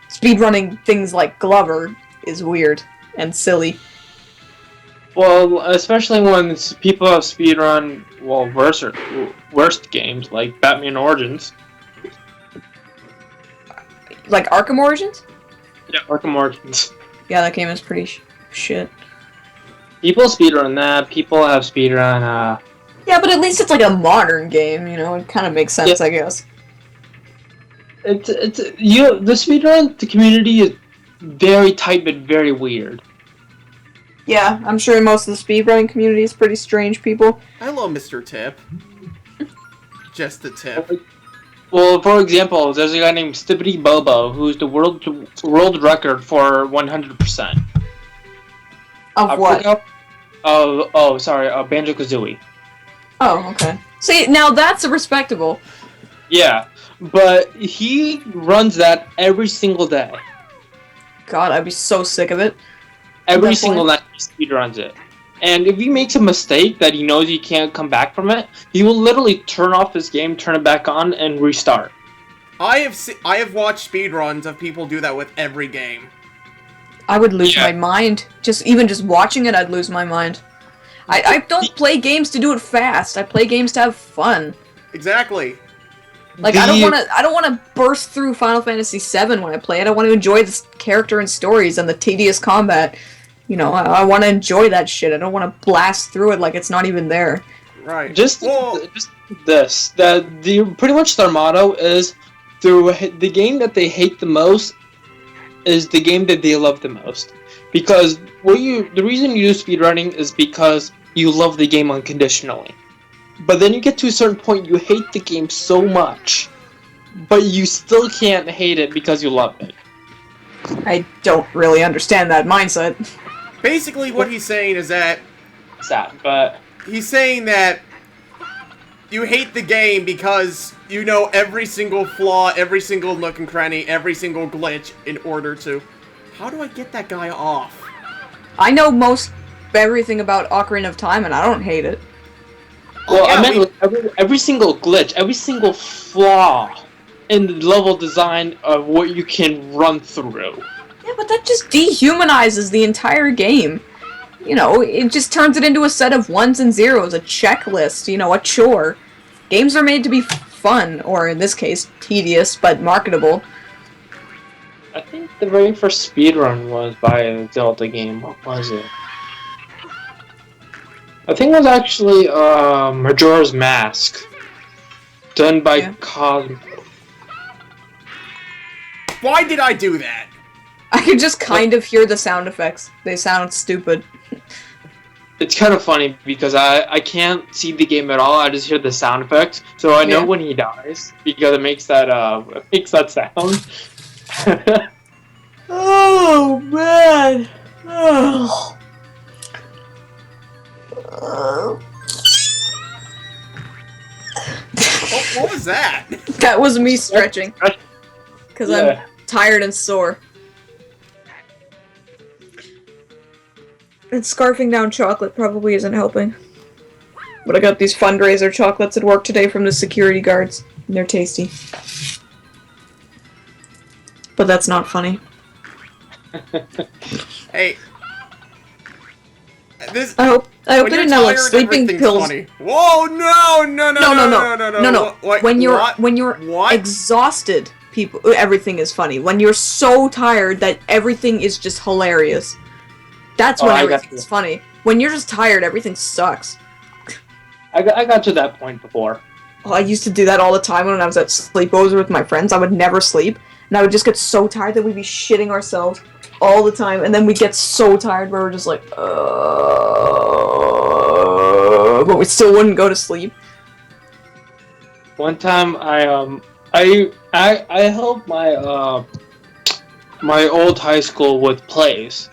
speedrunning things like Glover is weird and silly. Well, especially when people have speedrun, well, worst games like Batman Origins. Like Arkham Origins? Yeah, Arkham Origins. Yeah, that game is pretty shit. People speedrun that. People have speedrun. Yeah, but at least it's like a modern game. You know, it kind of makes sense, I guess. The speedrun community is very tight but very weird. Yeah, I'm sure most of the speedrunning community is pretty strange people. Hello, Mr. Tip. Just the tip. Well, for example, there's a guy named Stibbity Bobo who's the world record for 100%. Of what? Banjo-Kazooie. Oh, okay. See, now that's respectable. Yeah, but he runs that every single day. God, I'd be so sick of it. Every single night he speedruns it. And if he makes a mistake that he knows he can't come back from it, he will literally turn off his game, turn it back on, and restart. I have watched speedruns of people do that with every game. I would lose my mind. Even just watching it, I'd lose my mind. I don't play games to do it fast. I play games to have fun. Exactly. Like I don't want to burst through Final Fantasy VII when I play it. I want to enjoy the character and stories and the tedious combat. You know, I want to enjoy that shit. I don't want to blast through it like it's not even there. Right. Just this. Pretty much their motto is the game that they hate the most is the game that they love the most. Because the reason you do speedrunning is because you love the game unconditionally. But then you get to a certain point, you hate the game so much, but you still can't hate it because you love it. I don't really understand that mindset. Basically, what he's saying is that... Sad, but... He's saying that you hate the game because you know every single flaw, every single nook and cranny, every single glitch in order to... How do I get that guy off? I know everything about Ocarina of Time, and I don't hate it. Well, I meant every single glitch, every single flaw in the level design of what you can run through. Yeah, but that just dehumanizes the entire game. You know, it just turns it into a set of ones and zeros, a checklist, you know, a chore. Games are made to be fun, or in this case, tedious, but marketable. I think the very first speedrun was by a Zelda game. What was it? I think it was actually Majora's Mask, done by Cosmo. Why did I do that? I could just kind of hear the sound effects. They sound stupid. It's kind of funny because I can't see the game at all. I just hear the sound effects, so I know when he dies because it makes that sound. Oh man! Oh. was that? That was me stretching. Because Yeah. I'm tired and sore. And scarfing down chocolate probably isn't helping. But I got these fundraiser chocolates at work today from the security guards. And they're tasty. But that's not funny. Hey. I hope they when didn't you're know like tired, sleeping everything's pills. funny. Whoa, no. What? When you're What? exhausted, everything is funny. When you're so tired that everything is just hilarious. That's when everything's funny. When you're just tired, everything sucks. I got to that point before. Oh, I used to do that all the time when I was at sleepovers with my friends. I would never sleep, and I would just get so tired that we'd be shitting ourselves all the time, and then we'd get so tired where we're just like, but we still wouldn't go to sleep. One time, I helped my my old high school with plays.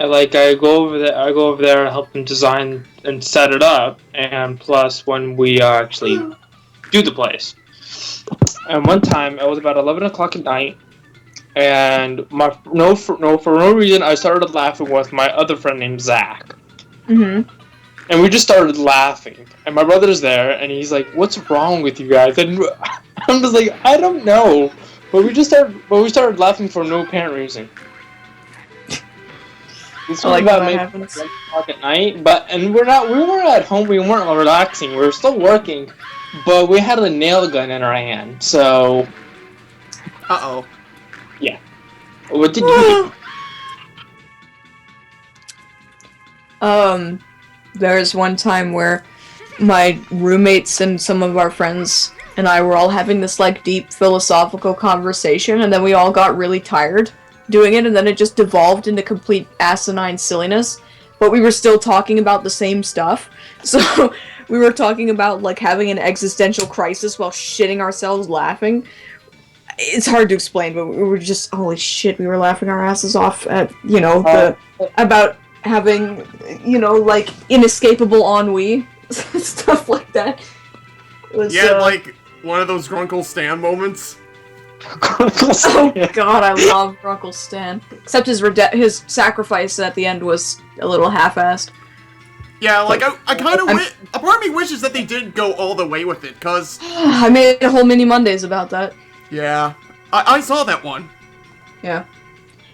And, like, I go over there and help them design and set it up, and plus when we actually do the plays. And one time, it was about 11 o'clock at night, and for no reason, I started laughing with my other friend named Zach. Mm-hmm. And we just started laughing. And my brother's there, and he's like, "What's wrong with you guys?" And I'm just like, "I don't know." But we started laughing for no apparent reason. This was about maybe 11 o'clock at night, we weren't at home, we weren't relaxing, we were still working, but we had a nail gun in our hand, so... Uh-oh. Yeah. What did you do? There's one time where my roommates and some of our friends and I were all having this, like, deep philosophical conversation, and then we all got really tired doing it, and then it just devolved into complete asinine silliness, but we were still talking about the same stuff. So we were talking about like having an existential crisis while shitting ourselves laughing. It's hard to explain, but we were just, holy shit, we were laughing our asses off at, you know, about having, you know, like inescapable ennui, stuff like that. It was, like one of those Grunkle Stan moments. Oh god, I love Grunkle Stan. Except his sacrifice at the end was a little half-assed. Yeah, like, I kind of a part of me wishes that they didn't go all the way with it, cause... I made a whole Mini Mondays about that. Yeah. I saw that one. Yeah.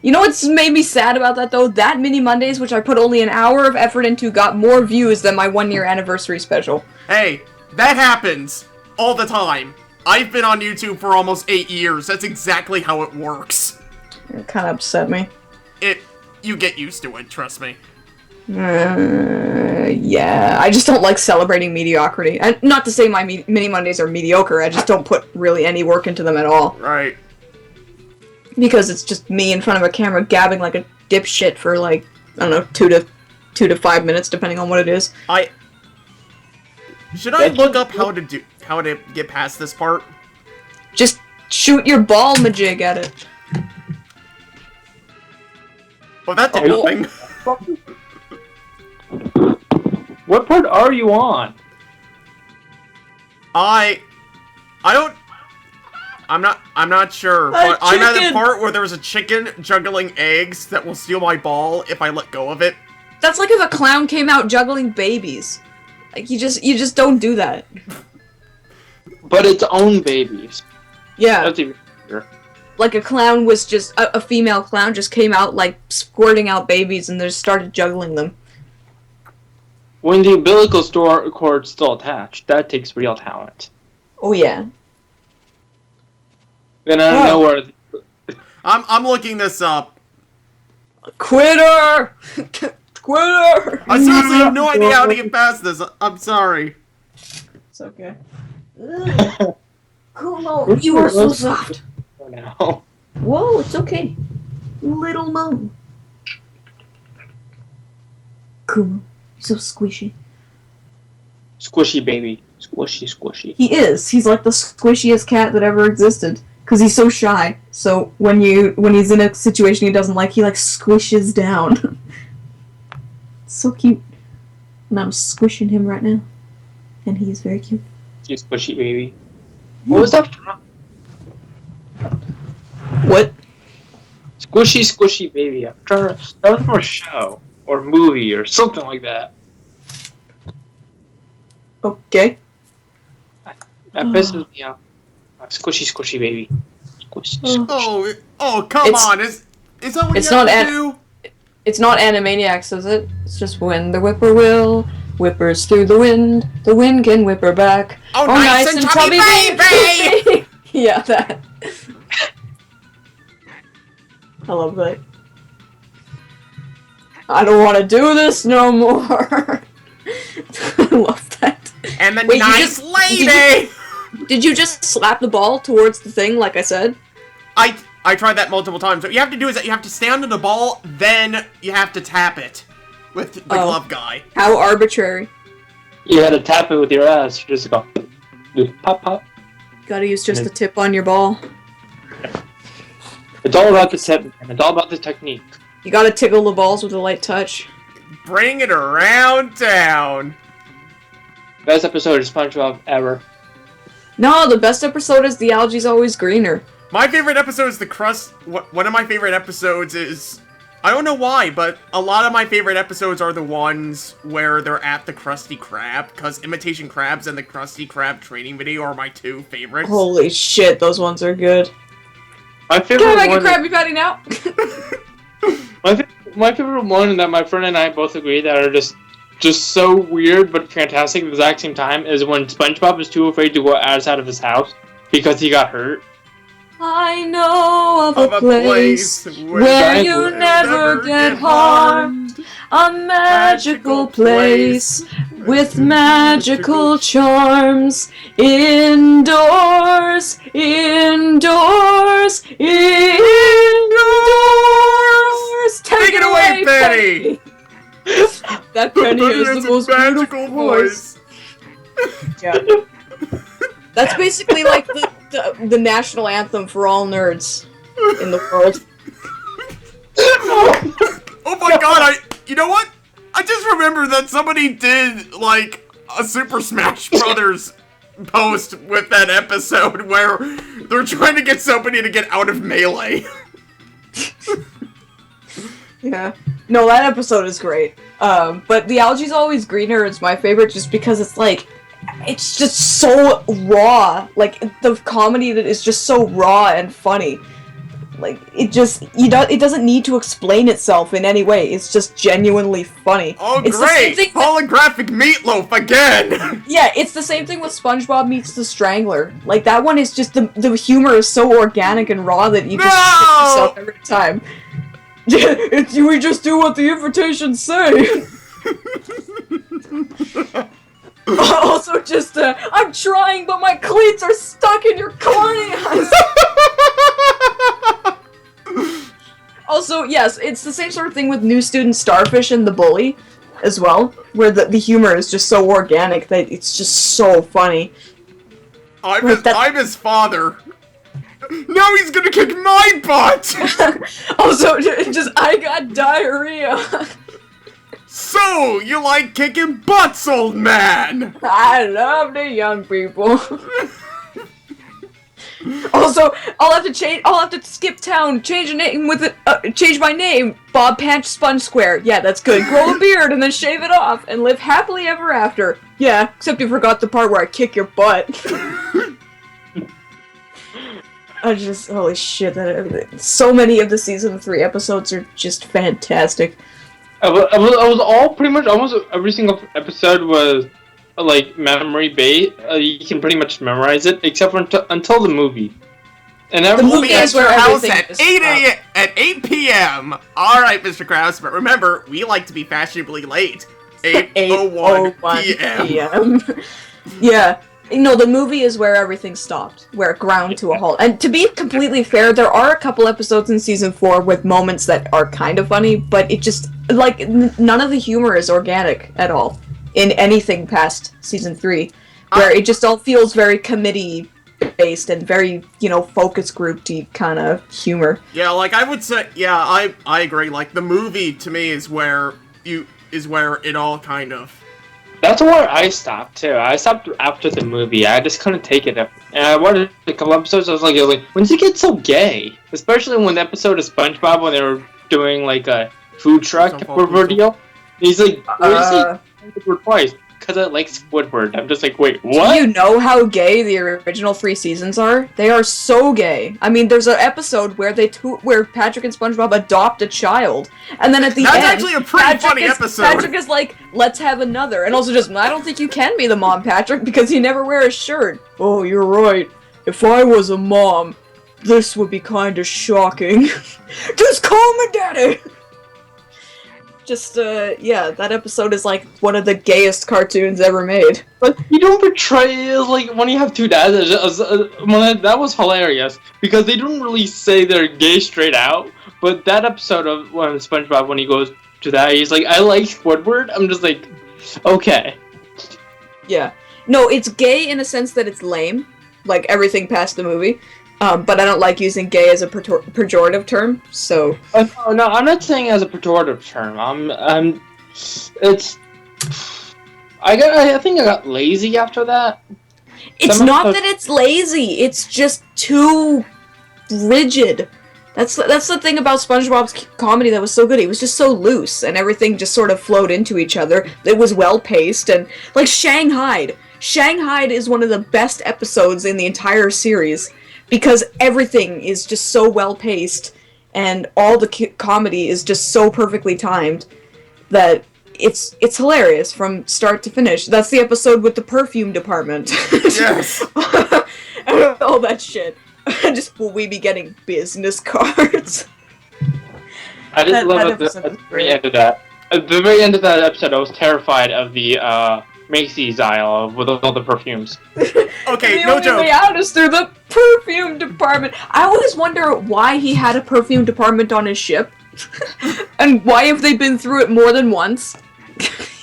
You know what's made me sad about that, though? That Mini Mondays, which I put only an hour of effort into, got more views than my 1-year anniversary special. Hey, that happens all the time. I've been on YouTube for almost 8 years. That's exactly how it works. It kind of upset me. You get used to it, trust me. Yeah. I just don't like celebrating mediocrity. And not to say my Mini Mondays are mediocre, I just don't put really any work into them at all. Right. Because it's just me in front of a camera gabbing like a dipshit for like, I don't know, 2 to 5 minutes, depending on what it is. Should I look up how to get past this part? Just shoot your ball majig at it. Well, that did nothing. What part are you on? I'm not sure, but I'm at the part where there's a chicken juggling eggs that will steal my ball if I let go of it. That's like if a clown came out juggling babies. Like, you just don't do that. But its own babies. Yeah. That's even weirder. Like a clown was just, a female clown just came out, like, squirting out babies and just started juggling them. When the umbilical cord's still attached, that takes real talent. Oh, yeah. Then I don't know where... I'm looking this up. Quitter! Quitter! I seriously have no idea how to get past this. I'm sorry. It's okay. Kumo, you are so soft. For now. Whoa, it's okay. Little Mo. Kumo, so squishy. Squishy baby. Squishy, squishy. He is. He's like the squishiest cat that ever existed. Because he's so shy. So when he's in a situation he doesn't like, he like squishes down. So cute. And I'm squishing him right now. And he's very cute. You squishy baby. What was that from? What? Squishy baby. I'm trying to. That was from a show or movie or something like that. Okay. That pisses me off. Squishy baby. Squishy. Oh, come on! Is that what it's you have not to do? It's not Animaniacs, is it? It's just when the whippoorwill whippers through the wind can whip her back. Oh, nice and chubby baby! Yeah, that. I love that. I don't want to do this no more. I love that. And the Wait, nice lady! Did you just slap the ball towards the thing, like I said? I tried that multiple times. What you have to do is that you have to stand on the ball, then you have to tap it with the glove guy. How arbitrary. You gotta tap it with your ass. You just go, pop, pop. Gotta use just the tip on your ball. It's all about the tip, and it's all about the technique. You gotta tickle the balls with a light touch. Bring it around town. Best episode of SpongeBob ever. No, the best episode is The Algae's Always Greener. My favorite episode is the crust. One of my favorite episodes is, I don't know why, but a lot of my favorite episodes are the ones where they're at the Krusty Krab, because Imitation Crabs and the Krusty Krab training video are my two favorites. Holy shit, those ones are good. My favorite Can I make one. a Krabby Patty now? My favorite one that my friend and I both agree that are just so weird but fantastic at the exact same time is when SpongeBob is too afraid to go outside of his house because he got hurt. I know of a place where you never get harmed. A magical place with magical charms. Indoors, indoors, indoors. Take it away, Penny! That Penny is the most magical beautiful voice. Yeah. That's basically like the national anthem for all nerds in the world. Oh my god, you know what? I just remembered that somebody did, like, a Super Smash Brothers post with that episode where they're trying to get somebody to get out of Melee. Yeah. No, that episode is great. But The Algae's Always Greener is my favorite just because it's like, it's just so raw. Like, the comedy that is just so raw and funny. Like, it doesn't need to explain itself in any way. It's just genuinely funny. Oh, it's great! Holographic meatloaf again! Yeah, it's the same thing with SpongeBob Meets the Strangler. Like, that one is just, the humor is so organic and raw that you just shit yourself every time. We just do what the invitations say! Also, just, I'm trying, but my cleats are stuck in your corneas! Also, yes, it's the same sort of thing with New Student Starfish and the Bully, as well, where the humor is just so organic that it's just so funny. I'm his father. Now he's gonna kick my butt! Also, just, I got diarrhea. So, you like kicking butts, old man? I love the young people. Also, I'll have to skip town, change a name with it, change my name. Bob Patch Sponge Square. Yeah, that's good. Grow a beard and then shave it off and live happily ever after. Yeah, except you forgot the part where I kick your butt. I just, holy shit, so many of the season 3 episodes are just fantastic. I was all pretty much almost every single episode was like memory based. You can pretty much memorize it except for until the movie. And the movie is where house everything at 8 p.m. All right, Mr. Krause, but remember, we like to be fashionably late. 8:01 p.m. Yeah. No, the movie is where everything stopped, where it ground to a halt. And to be completely fair, there are a couple episodes in season 4 with moments that are kind of funny, but it just, like, none of the humor is organic at all in anything past season 3, where it just all feels very committee-based and very, focus group-y kind of humor. Yeah, like, I would say, yeah, I agree. Like, the movie, to me, is where it all kind of... That's where I stopped too. I stopped after the movie. I just couldn't take it. And I watched a couple episodes. I was like, when did it get so gay? Especially when the episode of SpongeBob when they were doing like a food truck reveal. He's like, why is he Squidward twice? Because I like Squidward. I'm just like, wait, what? Do you know how gay the original 3 seasons are? They are so gay. I mean, there's an episode where where Patrick and SpongeBob adopt a child, and then at the end, that's actually a pretty funny episode. Patrick is like, "Let's have another," and also just, I don't think you can be the mom, Patrick, because you never wear a shirt. Oh, you're right. If I was a mom, this would be kind of shocking. Just call me daddy. Just, yeah, that episode is, like, one of the gayest cartoons ever made. But you don't portray it like, when you have two dads, that was hilarious, because they don't really say they're gay straight out, but that episode of when SpongeBob, when he goes to that, he's like, I like Squidward, I'm just like, okay. Yeah. No, it's gay in a sense that it's lame, like everything past the movie. But I don't like using gay as a pejorative term, so... no, I'm not saying as a pejorative term. I think I got lazy after that. It's not that it's lazy, it's just too rigid. That's the thing about SpongeBob's comedy that was so good. He was just so loose, and everything just sort of flowed into each other. It was well-paced, and... Like, Shanghai. Shanghai is one of the best episodes in the entire series. Because everything is just so well-paced, and all the comedy is just so perfectly timed, that it's hilarious from start to finish. That's the episode with the perfume department. Yes! All that shit. Just, will we be getting business cards? I just love at the very end of that. At the very end of that episode, I was terrified of the, Macy's aisle with all the perfumes. Okay, no joke. The only way out is through the perfume department. I always wonder why he had a perfume department on his ship. And why have they been through it more than once?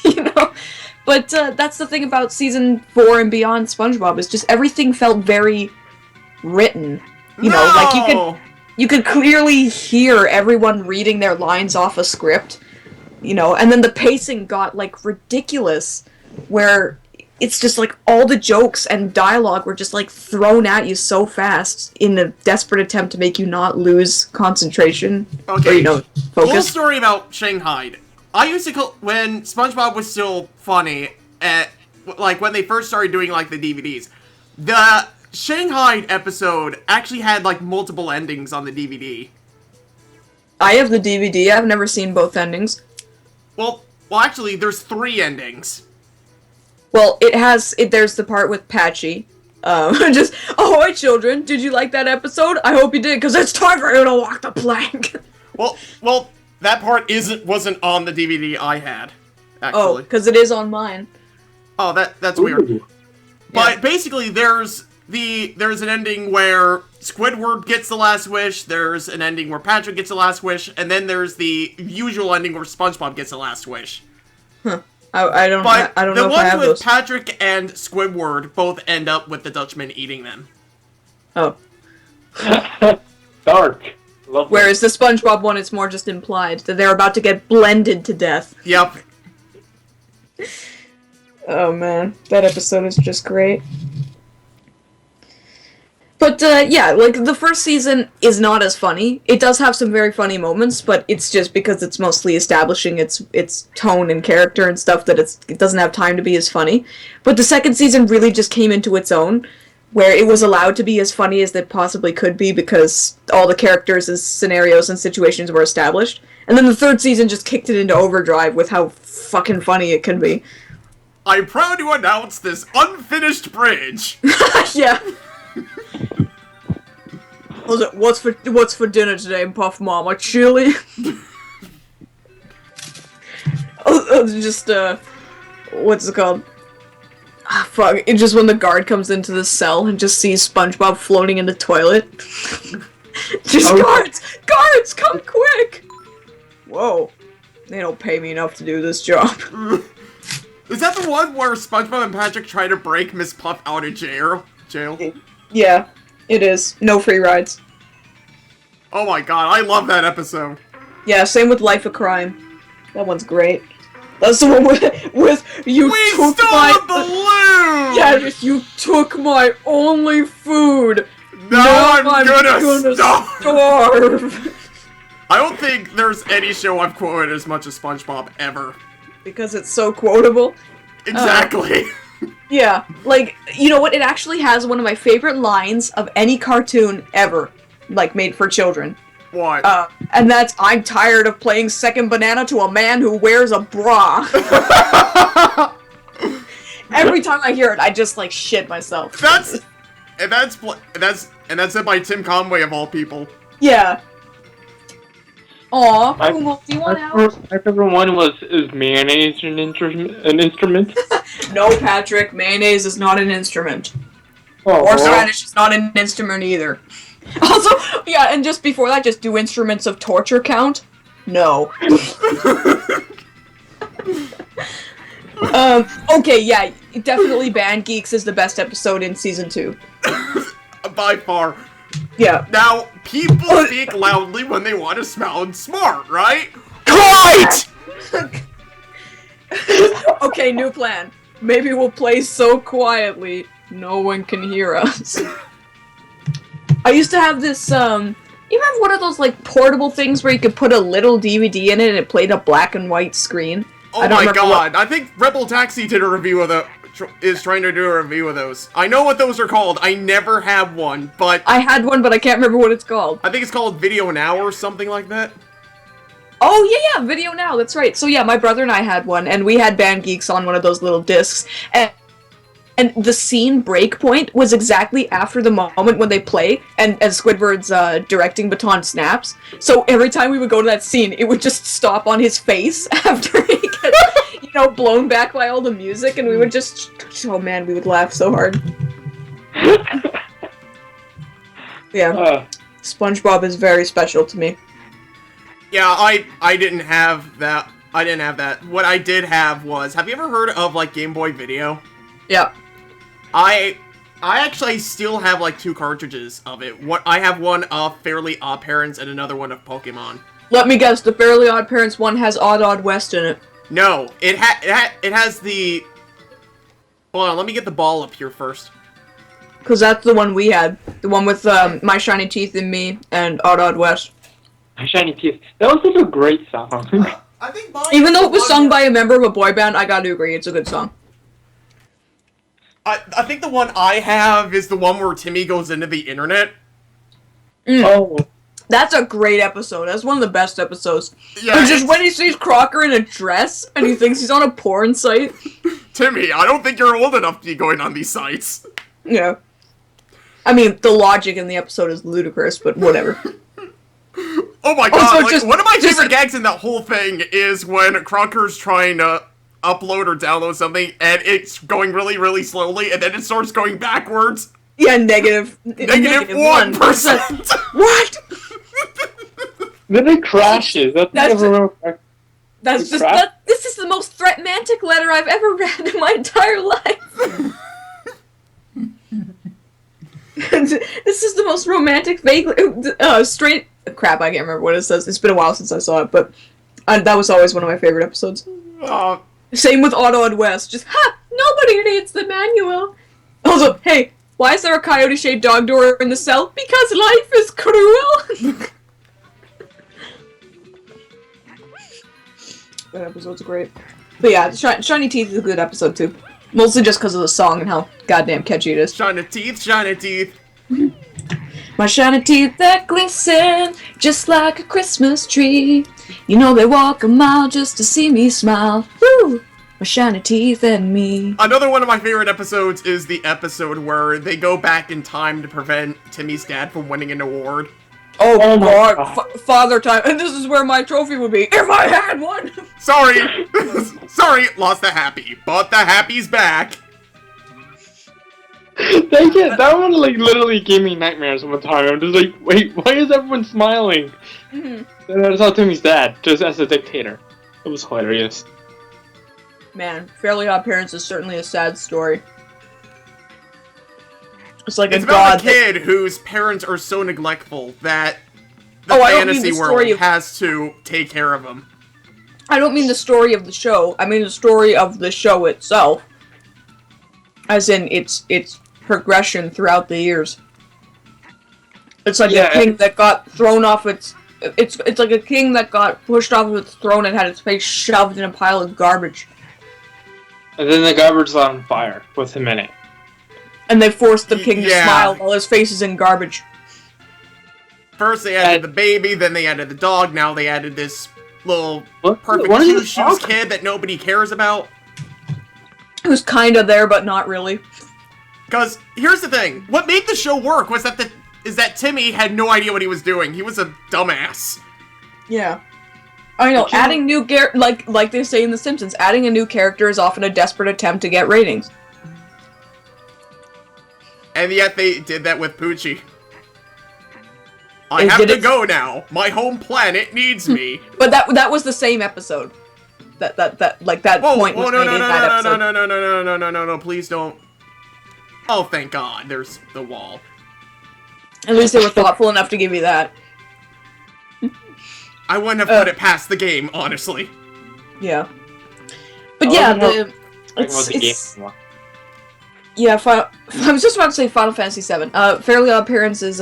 You know? But that's the thing about season 4 and beyond SpongeBob, is just everything felt very written. You know, like you could clearly hear everyone reading their lines off a script. You know, and then the pacing got, like, ridiculous. Where it's just like all the jokes and dialogue were just like thrown at you so fast in a desperate attempt to make you not lose concentration. Okay, or, focus. Full story about Shanghai. I used to when SpongeBob was still funny, like when they first started doing like the DVDs, the Shanghai episode actually had like multiple endings on the DVD. I have the DVD. I've never seen both endings. Well, actually, there's 3 endings. Well, there's the part with Patchy. Just, ahoy children, did you like that episode? I hope you did, because it's time for you to walk the plank. Well, that part wasn't on the DVD I had, actually. Oh, because it is on mine. Oh, that's weird. But basically, there's an ending where Squidward gets the last wish, there's an ending where Patrick gets the last wish, and then there's the usual ending where SpongeBob gets the last wish. Huh. I don't know if I have those. The ones with Patrick and Squidward both end up with the Dutchman eating them. Oh. Dark. Love Whereas the SpongeBob one, it's more just implied that they're about to get blended to death. Yep. Oh man, that episode is just great. But, yeah, like, the first season is not as funny. It does have some very funny moments, but it's just because it's mostly establishing its tone and character and stuff that it doesn't have time to be as funny. But the second season really just came into its own, where it was allowed to be as funny as it possibly could be because all the characters and scenarios and situations were established. And then the third season just kicked it into overdrive with how fucking funny it can be. I'm proud to announce this unfinished bridge. Yeah. What's for dinner today, Puff Mama? Chili? Just, what's it called? Ah, fuck. It's just when the guard comes into the cell and just sees SpongeBob floating in the toilet. Guards, come quick! Whoa. They don't pay me enough to do this job. Is that the one where SpongeBob and Patrick try to break Miss Puff out of jail? Yeah, it is. No free rides. Oh my god, I love that episode. Yeah, same with Life of Crime. That one's great. That's the one with you We took stole my a balloon! Yes, you took my only food. Now I'm gonna starve! starve. I don't think there's any show I've quoted as much as SpongeBob ever. Because it's so quotable. Exactly. Yeah, like, you know what? It actually has one of my favorite lines of any cartoon ever, like, made for children. What? And that's, I'm tired of playing second banana to a man who wears a bra. Every time I hear it, I just, like, shit myself. That's said by Tim Conway of all people. Yeah. Aw, Kumo, do you want out? My favorite one is mayonnaise an instrument? No, Patrick, mayonnaise is not an instrument. Oh, Or Spanish is not an instrument either. Also, yeah, and just before that, just do instruments of torture count? No. Okay, yeah, definitely Band Geeks is the best episode in Season 2. By far. Yeah. Now, people speak loudly when they want to sound smart, right? Right! Okay, new plan. Maybe we'll play so quietly, no one can hear us. I used to have this, you have one of those, like, portable things where you could put a little DVD in it and it played a black and white screen? Oh my god, I think Rebel Taxi did a review of is trying to do a review of those. I know what those are called, I never had one, but... I had one, but I can't remember what it's called. I think it's called Video Now or something like that. Oh, yeah, Video Now, that's right. So yeah, my brother and I had one, and we had Band Geeks on one of those little discs, and the scene breakpoint was exactly after the moment when they play, and as Squidward's directing baton snaps. So every time we would go to that scene, it would just stop on his face after he gets, you know, blown back by all the music, and we would just, oh man, we would laugh so hard. Yeah, SpongeBob is very special to me. Yeah, I didn't have that. I didn't have that. What I did have was, have you ever heard of, like, Game Boy Video? Yeah. I actually still have, like, 2 cartridges of it. I have one of Fairly Odd Parents and another one of Pokemon. Let me guess, the Fairly Odd Parents one has Odd Odd West in it. No, it has the... Hold on, let me get the ball up here first. Because that's the one we had. The one with My Shiny Teeth and Me and Odd Odd West. My Shiny Teeth. That was such a great song. I think even though it was sung by a member of a boy band, I gotta agree, it's a good song. I think the one I have is the one where Timmy goes into the internet. Oh. That's a great episode. That's one of the best episodes. Yeah, it's just when he sees Crocker in a dress and he thinks he's on a porn site. Timmy, I don't think you're old enough to be going on these sites. Yeah. I mean, the logic in the episode is ludicrous, but whatever. Oh my god, Also, one of my favorite gags in that whole thing is when Crocker's trying to upload or download something, and it's going really, really slowly, and then it starts going backwards. Yeah, negative 1%. What? Then it crashes. This is the most threatmantic letter I've ever read in my entire life. This is the most romantic, straight... Crap, I can't remember what it says. It's been a while since I saw it, but that was always one of my favorite episodes. Same with Odd Odd West. Just, nobody reads the manual. Also, hey, why is there a coyote-shaped dog door in the cell? Because life is cruel! That episode's great. But yeah, Shiny Teeth is a good episode, too. Mostly just because of the song and how goddamn catchy it is. Shiny teeth, shiny teeth. My shiny teeth that glisten just like a Christmas tree. You know they walk a mile just to see me smile. Woo! My shiny teeth and me. Another one of my favorite episodes is the episode where they go back in time to prevent Timmy's dad from winning an award. Oh my god. Father time. And this is where my trophy would be, if I had one! Sorry! Sorry, lost the happy. But the happy's back. That one, like, literally gave me nightmares one time. I'm just like, wait, why is everyone smiling? And I saw Timmy's dad, just as a dictator. It was hilarious. Man, Fairly Odd Parents is certainly a sad story. It's like it's a god about a kid whose parents are so neglectful that the I don't mean fantasy the world has to take care of him. I don't mean the story of the show. I mean the story of the show itself. As in its progression throughout the years. It's like a king that got thrown off its... It's like a king that got pushed off of its throne and had its face shoved in a pile of garbage. And then the garbage lit on fire with him in it. And they forced the king to smile while his face is in garbage. First they added the baby, then they added the dog, now they added this little perfect two-shoes kid that nobody cares about. Who's kinda there, but not really. Because, here's the thing, what made the show work was that Timmy had no idea what he was doing. He was a dumbass. Yeah. I know, adding new like they say in The Simpsons, adding a new character is often a desperate attempt to get ratings. And yet they did that with Poochie. I have to go now. My home planet needs me. But that was the same episode. That point was made in that episode. No, please don't. Oh, thank God, there's the wall. At least they were thoughtful enough to give you that. I wouldn't have put it past the game, honestly. Yeah. But yeah, I was just about to say Final Fantasy VII. Fairly Odd Parents is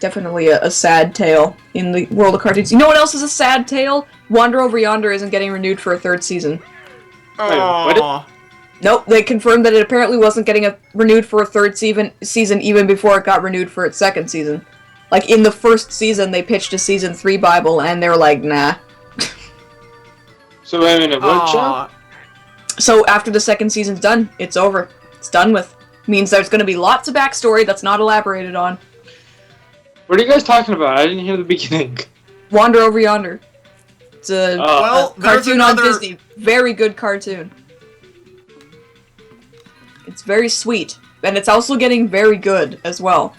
definitely a sad tale in the world of cartoons. You know what else is a sad tale? Wander Over Yonder isn't getting renewed for a 3rd season. Aww. Nope, they confirmed that it apparently wasn't getting renewed for a 3rd season even before it got renewed for its 2nd season. Like, in the 1st season, they pitched a Season 3 Bible, and they're like, nah. So wait a minute, what show? So after the 2nd season's done, it's over. It's done with. Means there's gonna be lots of backstory that's not elaborated on. What are you guys talking about? I didn't hear the beginning. Wander Over Yonder. It's a cartoon on Disney. Very good cartoon. It's very sweet. And it's also getting very good as well.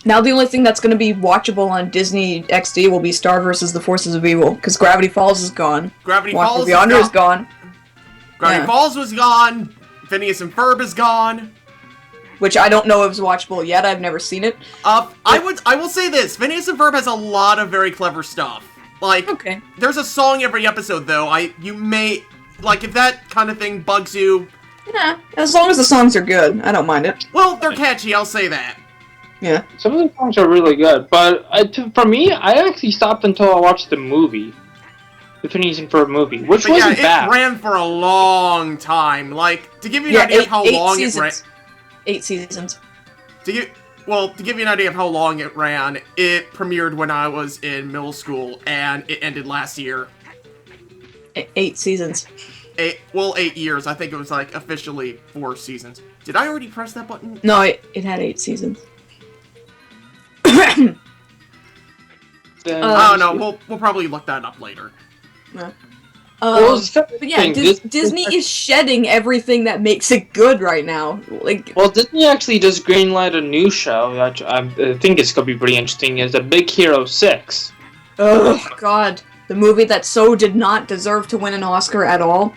Now the only thing that's going to be watchable on Disney XD will be Star vs. the Forces of Evil, because Gravity Falls is gone. Gravity Wander Falls Over Yonder is gone. Gravity Falls was gone. Phineas and Ferb is gone. Which I don't know if it's watchable yet. I've never seen it. I will say this: Phineas and Ferb has a lot of very clever stuff. Like, there's a song every episode, though. You may like if that kind of thing bugs you. Yeah, as long as the songs are good, I don't mind it. Well, they're catchy. I'll say that. Yeah. Some of the songs are really good, but for me, I actually stopped until I watched the movie. The Phineas and Ferb movie, which wasn't bad. It ran for a long time. Like, to give you an idea of how long it ran... 8 seasons. To give you an idea of how long it ran, it premiered when I was in middle school, and it ended last year. 8 seasons. 8 years. I think it was, like, officially 4 seasons. Did I already press that button? No, it had 8 seasons. I don't know. We'll probably look that up later. Yeah. But yeah, Disney is shedding everything that makes it good right now. Like, well, Disney actually just greenlight a new show that I think it's gonna be pretty interesting. Is the Big Hero 6. Oh God, the movie that so did not deserve to win an Oscar at all.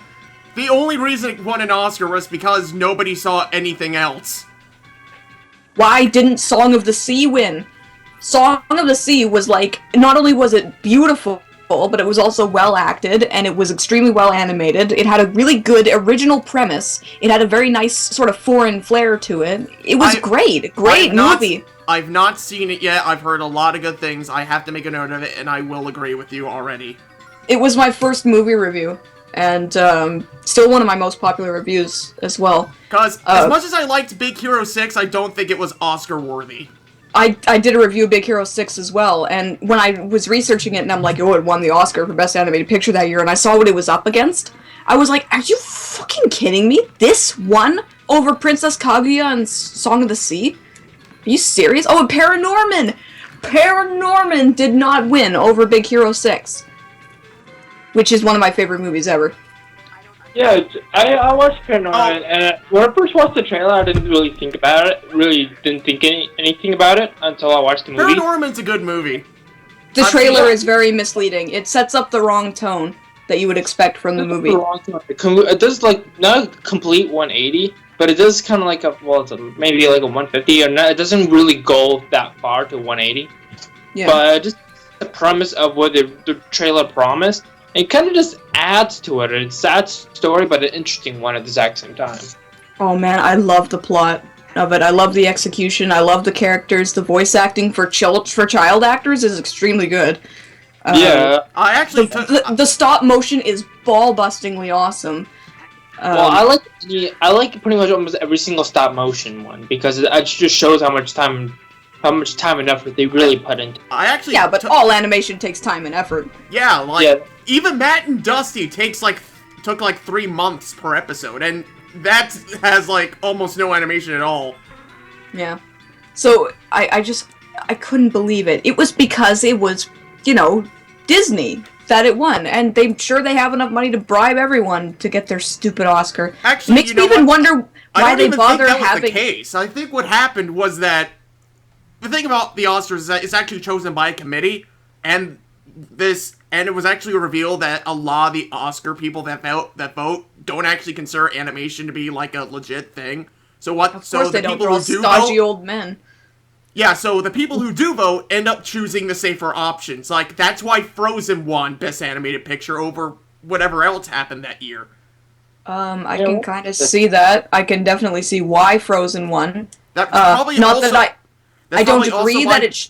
The only reason it won an Oscar was because nobody saw anything else. Why didn't Song of the Sea win? Song of the Sea was like, not only was it beautiful, but it was also well acted, and it was extremely well animated. It had a really good original premise. It had a very nice sort of foreign flair to it. It was great movie. I've not seen it yet. I've heard a lot of good things. I have to make a note of it, and I will agree with you already. It was my first movie review, and still one of my most popular reviews as well. Because as much as I liked Big Hero 6, I don't think it was Oscar-worthy. I did a review of Big Hero 6 as well, and when I was researching it, and I'm like, oh, it won the Oscar for Best Animated Picture that year, and I saw what it was up against, I was like, are you fucking kidding me? This won over Princess Kaguya and Song of the Sea? Are you serious? Oh, and Paranorman! Paranorman did not win over Big Hero 6. Which is one of my favorite movies ever. Yeah, I watched Paranorman, and when I first watched the trailer, I didn't really think about it. Really didn't think anything about it until I watched the movie. Paranorman's a good movie. The trailer is very misleading. It sets up the wrong tone that you would expect from the movie. It does, like, not a complete 180, but it does kind of like maybe like a 150, or not, it doesn't really go that far to 180. Yeah. But the premise of what the trailer promised. It kind of just adds to it. It's a sad story, but an interesting one at the exact same time. Oh man, I love the plot of it. I love the execution. I love the characters. The voice acting for child actors is extremely good. Yeah. I actually the stop motion is ball-bustingly awesome. Well, I like pretty much almost every single stop motion one because it just shows how much time and effort they really put into. Yeah, but all animation takes time and effort. Yeah, like even Matt and Dusty took like 3 months per episode, and that has like almost no animation at all. Yeah. So I couldn't believe it. It was because it was, Disney that it won, and they have enough money to bribe everyone to get their stupid Oscar. Actually, makes me even wonder why they bother having. having. The case. I think what happened was that the thing about the Oscars is that it's actually chosen by a committee, and it was actually revealed that a lot of the Oscar people that vote don't actually consider animation to be like a legit thing. So what? Of so course the they don't. people They're all who do stodgy vote, old men. yeah, so the people who do vote end up choosing the safer options. Like, that's why Frozen won Best Animated Picture over whatever else happened that year. I can kind of see that. I can definitely see why Frozen won. That's probably not also, that I don't agree that it.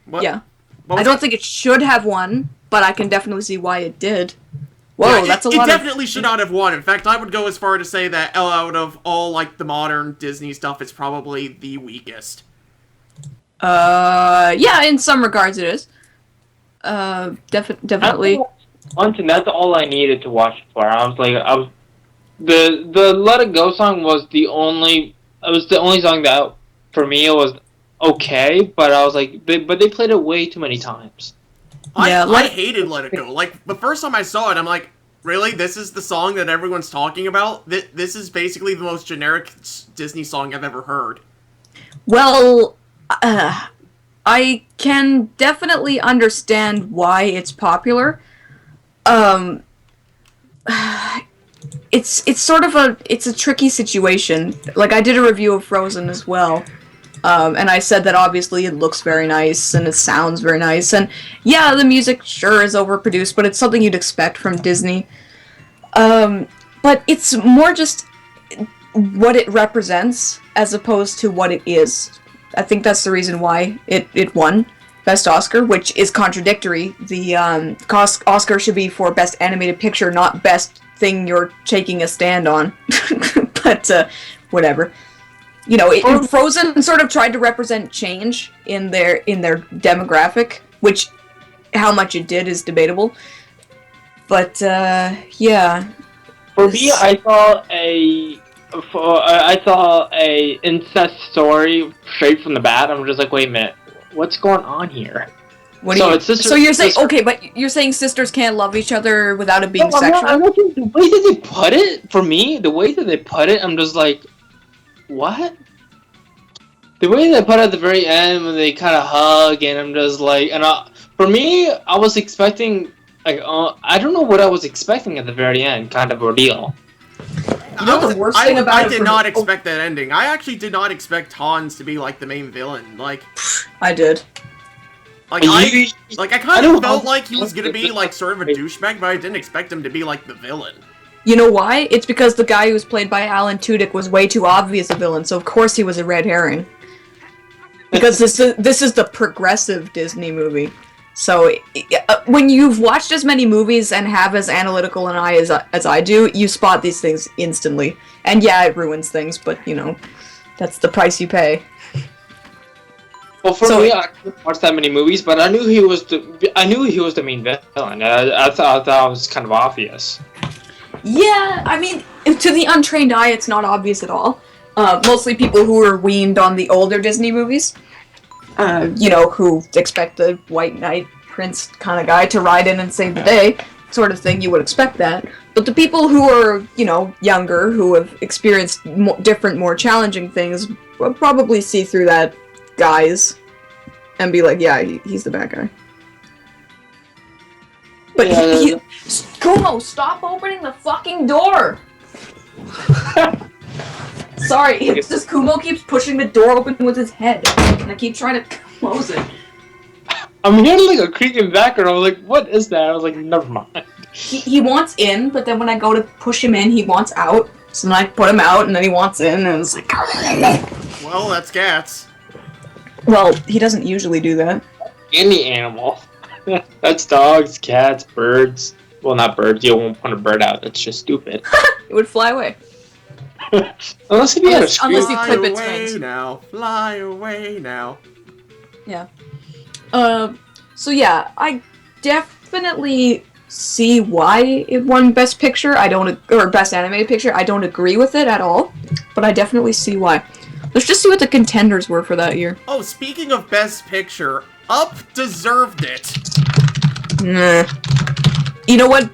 What? Yeah, What I was don't that? think it should have won, but I can definitely see why it did. Whoa, Yeah, that's a it lot. It definitely should not have won. In fact, I would go as far to say that out of all like the modern Disney stuff, it's probably the weakest. Yeah, in some regards it is. Definitely. And that's all I needed to watch it for. The Let It Go song was the only song that for me it was okay, but I was like, but they played it way too many times. I hated Let It Go. Like, the first time I saw it, I'm like, really? This is the song that everyone's talking about? This is basically the most generic Disney song I've ever heard. Well, I can definitely understand why it's popular. It's sort of a tricky situation. Like, I did a review of Frozen as well. And I said that obviously it looks very nice and it sounds very nice, and yeah, the music sure is overproduced, but it's something you'd expect from Disney. But it's more just what it represents as opposed to what it is. I think that's the reason why it won Best Oscar, which is contradictory. The Oscar should be for Best Animated Picture, not Best Thing You're Taking a Stand On. But whatever. Frozen sort of tried to represent change in their demographic, which how much it did is debatable. But yeah. For me, I saw a incest story straight from the bat. I'm just like, wait a minute, what's going on here? So you're saying okay, but you're saying sisters can't love each other without it being sexual? The way that they put it, for me, I'm just like, what? The way they put it at the very end when they kind of hug, and I'm just like, for me, I was expecting, like, I don't know what I was expecting at the very end, kind of ordeal. The worst thing about I did not expect that ending. I actually did not expect Hans to be like the main villain. Like, I did. I kind of felt like he was gonna be like sort of a douchebag, but I didn't expect him to be like the villain. You know why? It's because the guy who was played by Alan Tudyk was way too obvious a villain, so of course he was a red herring. Because this is the progressive Disney movie. So when you've watched as many movies and have as analytical an eye as I do, you spot these things instantly. And yeah, it ruins things, but that's the price you pay. Well, for me, I didn't watch that many movies, but I knew he was the main villain. I thought that was kind of obvious. Yeah, I mean, to the untrained eye, it's not obvious at all. Mostly people who are weaned on the older Disney movies. Who expect the white knight prince kind of guy to ride in and save the day, sort of thing, you would expect that. But the people who are, younger, who have experienced different, more challenging things, will probably see through that guise and be like, yeah, he's the bad guy. But yeah, Kumo, stop opening the fucking door! Sorry, it's just Kumo keeps pushing the door open with his head, and I keep trying to close it. I'm hearing like a creaking background. I was like, what is that? I was like, never mind. He wants in, but then when I go to push him in, he wants out. So then I put him out, and then he wants in, and it's like... Well, that's cats. Well, he doesn't usually do that. Any animal. That's dogs, cats, birds. Well, not birds. You won't put a bird out. That's just stupid. It would fly away. Unless if you had a screen. Unless you clip its Fly wings. away now. Fly away now. Yeah. So yeah, I definitely see why it won Best Picture. Or Best Animated Picture. I don't agree with it at all, but I definitely see why. Let's just see what the contenders were for that year. Oh, speaking of Best Picture, Up deserved it. Nah. You know what?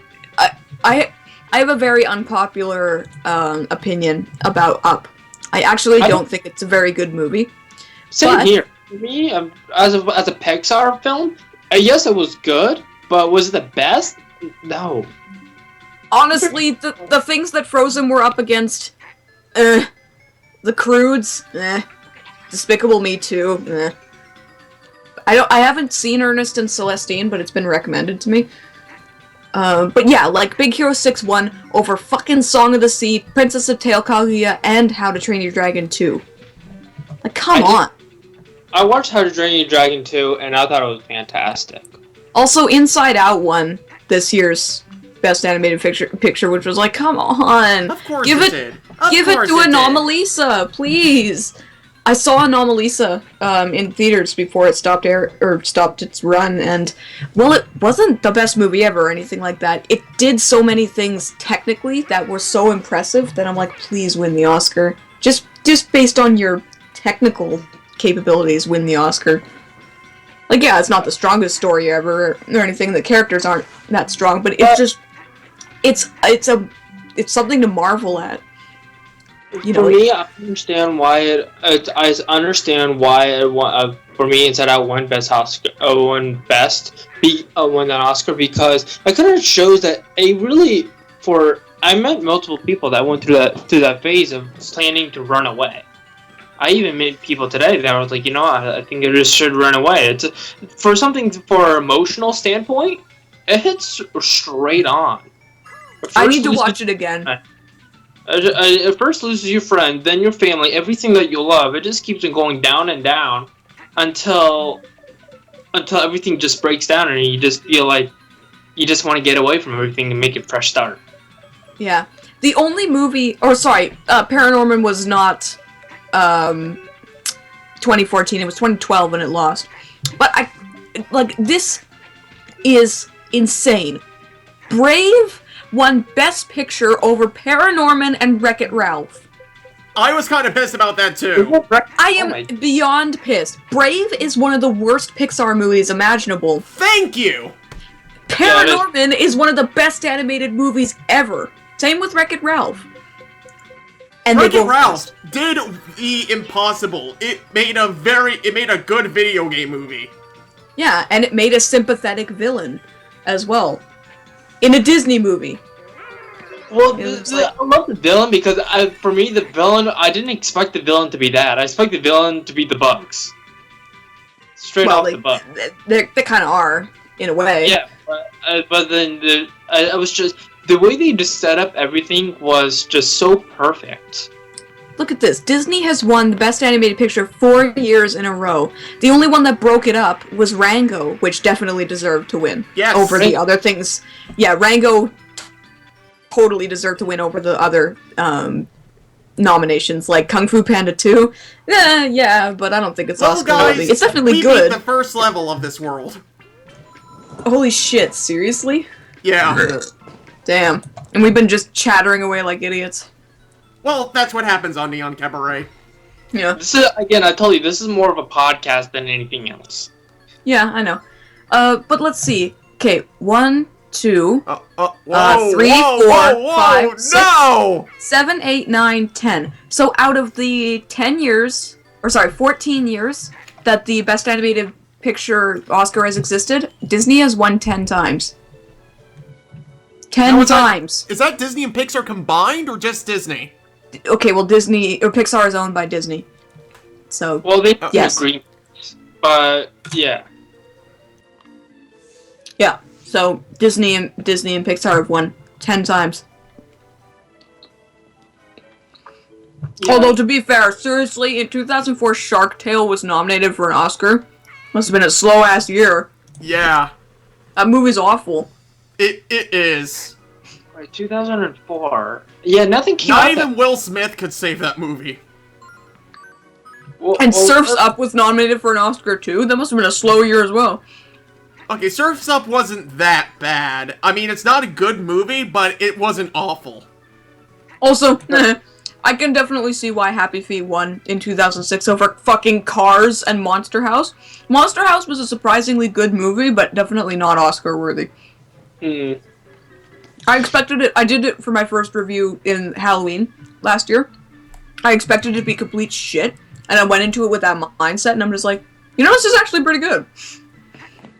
I have a very unpopular opinion about Up. I actually don't think it's a very good movie. Same here. For me, as a Pixar film, yes, it was good, but was it the best? No. Honestly, the things that Frozen were up against, the Croods, Despicable Me 2, I haven't seen Ernest and Celestine, but it's been recommended to me. But yeah, like Big Hero 6 won over fucking Song of the Sea, Princess of Tale Kaguya, and How to Train Your Dragon 2. Like, come on. I watched How to Train Your Dragon 2, and I thought it was fantastic. Also, Inside Out won this year's Best Animated Picture, which was like, come on. Of course Give it it did. Give it to Anomalisa, please. I saw Anomalisa in theaters before it stopped its run, and well, it wasn't the best movie ever or anything like that. It did so many things technically that were so impressive that I'm like, please win the Oscar. Just based on your technical capabilities, win the Oscar. Like, yeah, it's not the strongest story ever or anything. The characters aren't that strong, but it's just it's something to marvel at. You know, for me, I understand why I understand why for me, Inside Out won Best Oscar, won an Oscar, because it kind of shows that I met multiple people that went through that phase of planning to run away. I even met people today that was like, I think I just should run away. It's for an emotional standpoint, it hits straight on. I need to watch it again. First loses your friend, then your family, everything that you love. It just keeps on going down and down until everything just breaks down, and you just feel like you just want to get away from everything and make a fresh start. Yeah. The only movie... Paranorman was not 2014. It was 2012 when it lost. But this is insane. Brave won Best Picture over Paranorman and Wreck-It Ralph. I was kind of pissed about that too. I am beyond pissed. Brave is one of the worst Pixar movies imaginable. Thank you! Paranorman is one of the best animated movies ever. Same with Wreck-It Ralph. And Wreck-It Ralph did the impossible. It made a good video game movie. Yeah, and it made a sympathetic villain as well. In a Disney movie. Well, I love the villain because for me, the villain, I didn't expect the villain to be that. I expect the villain to be the Bugs. Straight off the Bugs. They kind of are, in a way. Yeah, but then I was just... The way they just set up everything was just so perfect. Look at this. Disney has won the Best Animated Picture 4 years in a row. The only one that broke it up was Rango, which definitely deserved to win. Yes. Over the other things. Yeah, Rango totally deserved to win over the other nominations, like Kung Fu Panda 2. Yeah, but I don't think it's Oscar worthy. It's definitely good. We beat the first level of this world. Holy shit, seriously? Yeah. Damn. And we've been just chattering away like idiots. Well, that's what happens on Neon Cabaret. Yeah. This is, again, I told you, this is more of a podcast than anything else. Yeah, I know. But let's see. Okay, 1, 2, 3, 4, 5, 6, 7, 8, 9, 10. So out of the 14 years that the Best Animated Picture Oscar has existed, Disney has won 10 times. 10 times. Is that Disney and Pixar combined, or just Disney? Okay, well, Pixar is owned by Disney. So, well, they yes. agree, but yeah. Yeah. So Disney and Pixar have won 10 times. Yeah. Although to be fair, seriously, in 2004, Shark Tale was nominated for an Oscar. Must have been a slow ass year. Yeah, That movie's awful. it is. Wait, 2004. Yeah, nothing came Not out even that- Will Smith could save that movie. Well, And well, Surf's Up was nominated for an Oscar too. That must have been a slow year as well. Okay, Surf's Up wasn't that bad. I mean, it's not a good movie, but it wasn't awful. Also, I can definitely see why Happy Feet won in 2006 over fucking Cars and Monster House. Monster House was a surprisingly good movie, but definitely not Oscar worthy. Hmm. I expected it. I did it for my first review in Halloween last year. I expected it to be complete shit, and I went into it with that mindset, and I'm just like, you know, this is actually pretty good.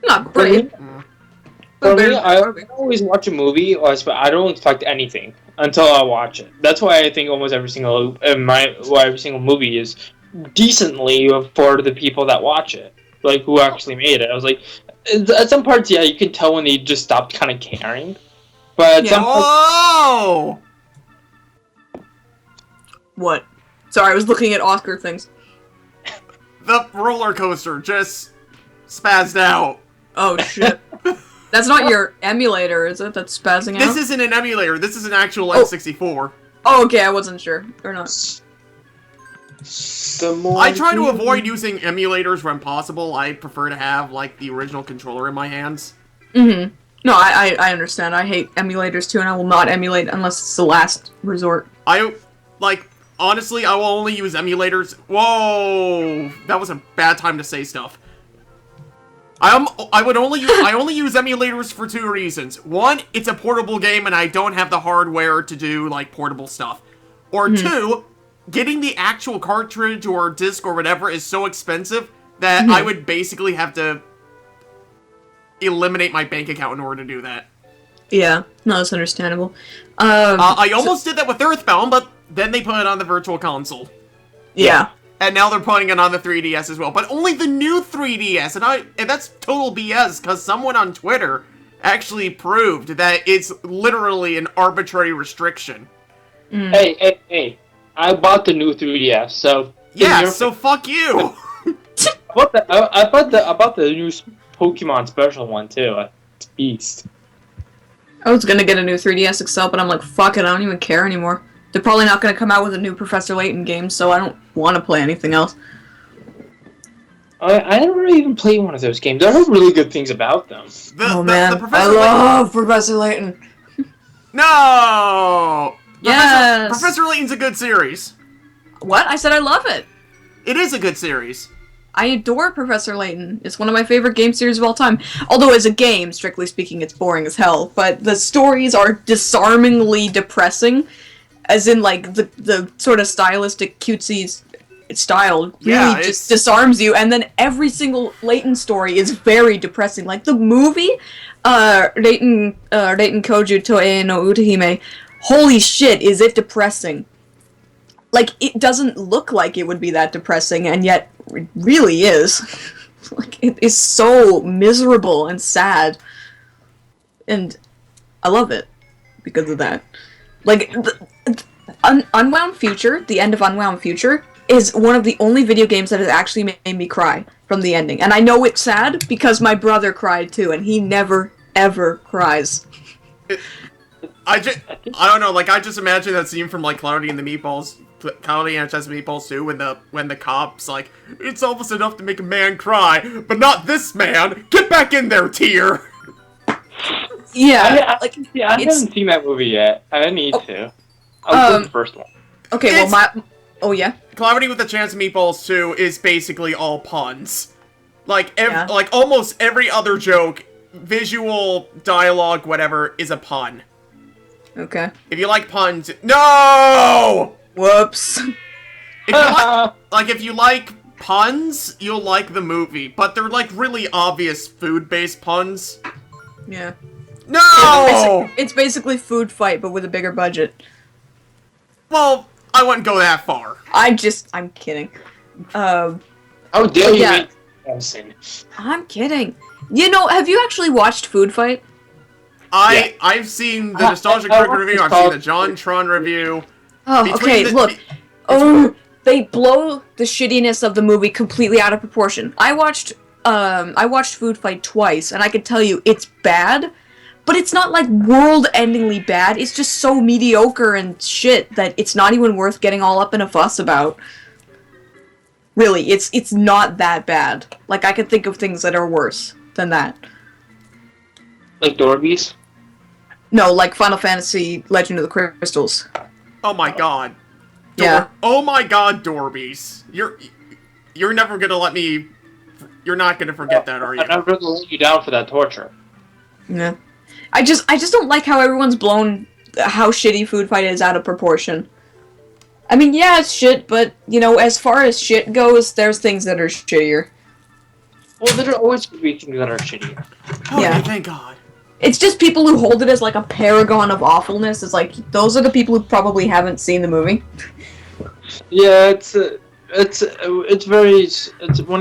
Not great. For but me, very- I always watch a movie, or I don't expect anything until I watch it. That's why I think almost every single movie is decently for the people that watch it, like who actually made it. I was like, at some parts, yeah, you can tell when they just stopped kind of caring, but at Yeah. some parts, Oh! What? Sorry, I was looking at Oscar things. The roller coaster just spazzed out. Oh shit. That's not your emulator, is it? That's spazzing out? This isn't an emulator, this is an actual Oh. N64. Oh, okay, I wasn't sure. Or not. the more I try to avoid using emulators when possible. I prefer to have, like, the original controller in my hands. Mm-hmm. No, I understand. I hate emulators too, and I will not emulate unless it's the last resort. Honestly, I will only use emulators. Whoa! That was a bad time to say stuff. I only use emulators for two reasons. One, it's a portable game and I don't have the hardware to do, like, portable stuff. Or two, getting the actual cartridge or disc or whatever is so expensive that I would basically have to eliminate my bank account in order to do that. Yeah, no, that's understandable. I almost did that with Earthbound, but then they put it on the Virtual Console. Yeah. And now they're putting it on the 3DS as well. But only the new 3DS, and that's total BS, because someone on Twitter actually proved that it's literally an arbitrary restriction. Hey! I bought the new 3DS, so Yeah, so fuck you! I bought the new Pokemon Special one too. It's beast. I was gonna get a new 3DS XL, but I'm like, fuck it, I don't even care anymore. They're probably not gonna come out with a new Professor Layton game, so I don't want to play anything else. I never even played one of those games. I heard really good things about them. Man, I Professor Layton- love Professor Layton. No! Yes! Professor Layton's a good series. What? I said I love it. It is a good series. I adore Professor Layton. It's one of my favorite game series of all time. Although as a game, strictly speaking, it's boring as hell. But the stories are disarmingly depressing. As in, like, the sort of stylistic, cutesy style really Yeah, just disarms you. And then every single Layton story is very depressing. Like, the movie, Layton Koju Toe no Utahime, holy shit, is it depressing. Like, it doesn't look like it would be that depressing, and yet it really is. Like, it is so miserable and sad. And I love it because of that. Like, Unwound Future, the end of Unwound Future, is one of the only video games that has actually made me cry from the ending. And I know it's sad because my brother cried too, and he never, ever cries. I don't know, like, I just imagine that scene from, like, Cloudy and Chess Meatballs 2, when the cop's like, it's almost enough to make a man cry, but not this man! Get back in there, tear! Yeah, I haven't seen that movie yet. I need to. I'll do the first one. Okay, oh yeah? Cloudy with a Chance of Meatballs 2 is basically all puns. Like, like, almost every other joke, visual, dialogue, whatever, is a pun. Okay. If you like puns... No! Whoops. If you like puns, you'll like the movie, but they're, like, really obvious food-based puns. Yeah. No! It's basically Food Fight, but with a bigger budget. Well, I wouldn't go that far. I'm kidding. How dare you yeah. make Samson? I'm kidding. You know, have you actually watched Food Fight? I've seen the Nostalgic Critic review, I've seen the John Tron review. Oh, okay, look. They blow the shittiness of the movie completely out of proportion. I watched Food Fight twice, and I can tell you, it's bad, but it's not, like, world-endingly bad. It's just so mediocre and shit that it's not even worth getting all up in a fuss about. Really, it's not that bad. Like, I could think of things that are worse than that. Like Dorbies? No, like Final Fantasy Legend of the Crystals. Oh my god. Yeah. Oh my god, Dorbies. You're never gonna let me... You're not gonna forget that, are you? I'm never gonna let you down for that torture. Yeah. I just don't like how everyone's blown how shitty Food Fight is out of proportion. I mean, yeah, it's shit, but, you know, as far as shit goes, there's things that are shittier. Well, there are always going to be things that are shittier. Okay, Yeah. thank god. It's just people who hold it as, like, a paragon of awfulness. It's like, those are the people who probably haven't seen the movie. Yeah, it's when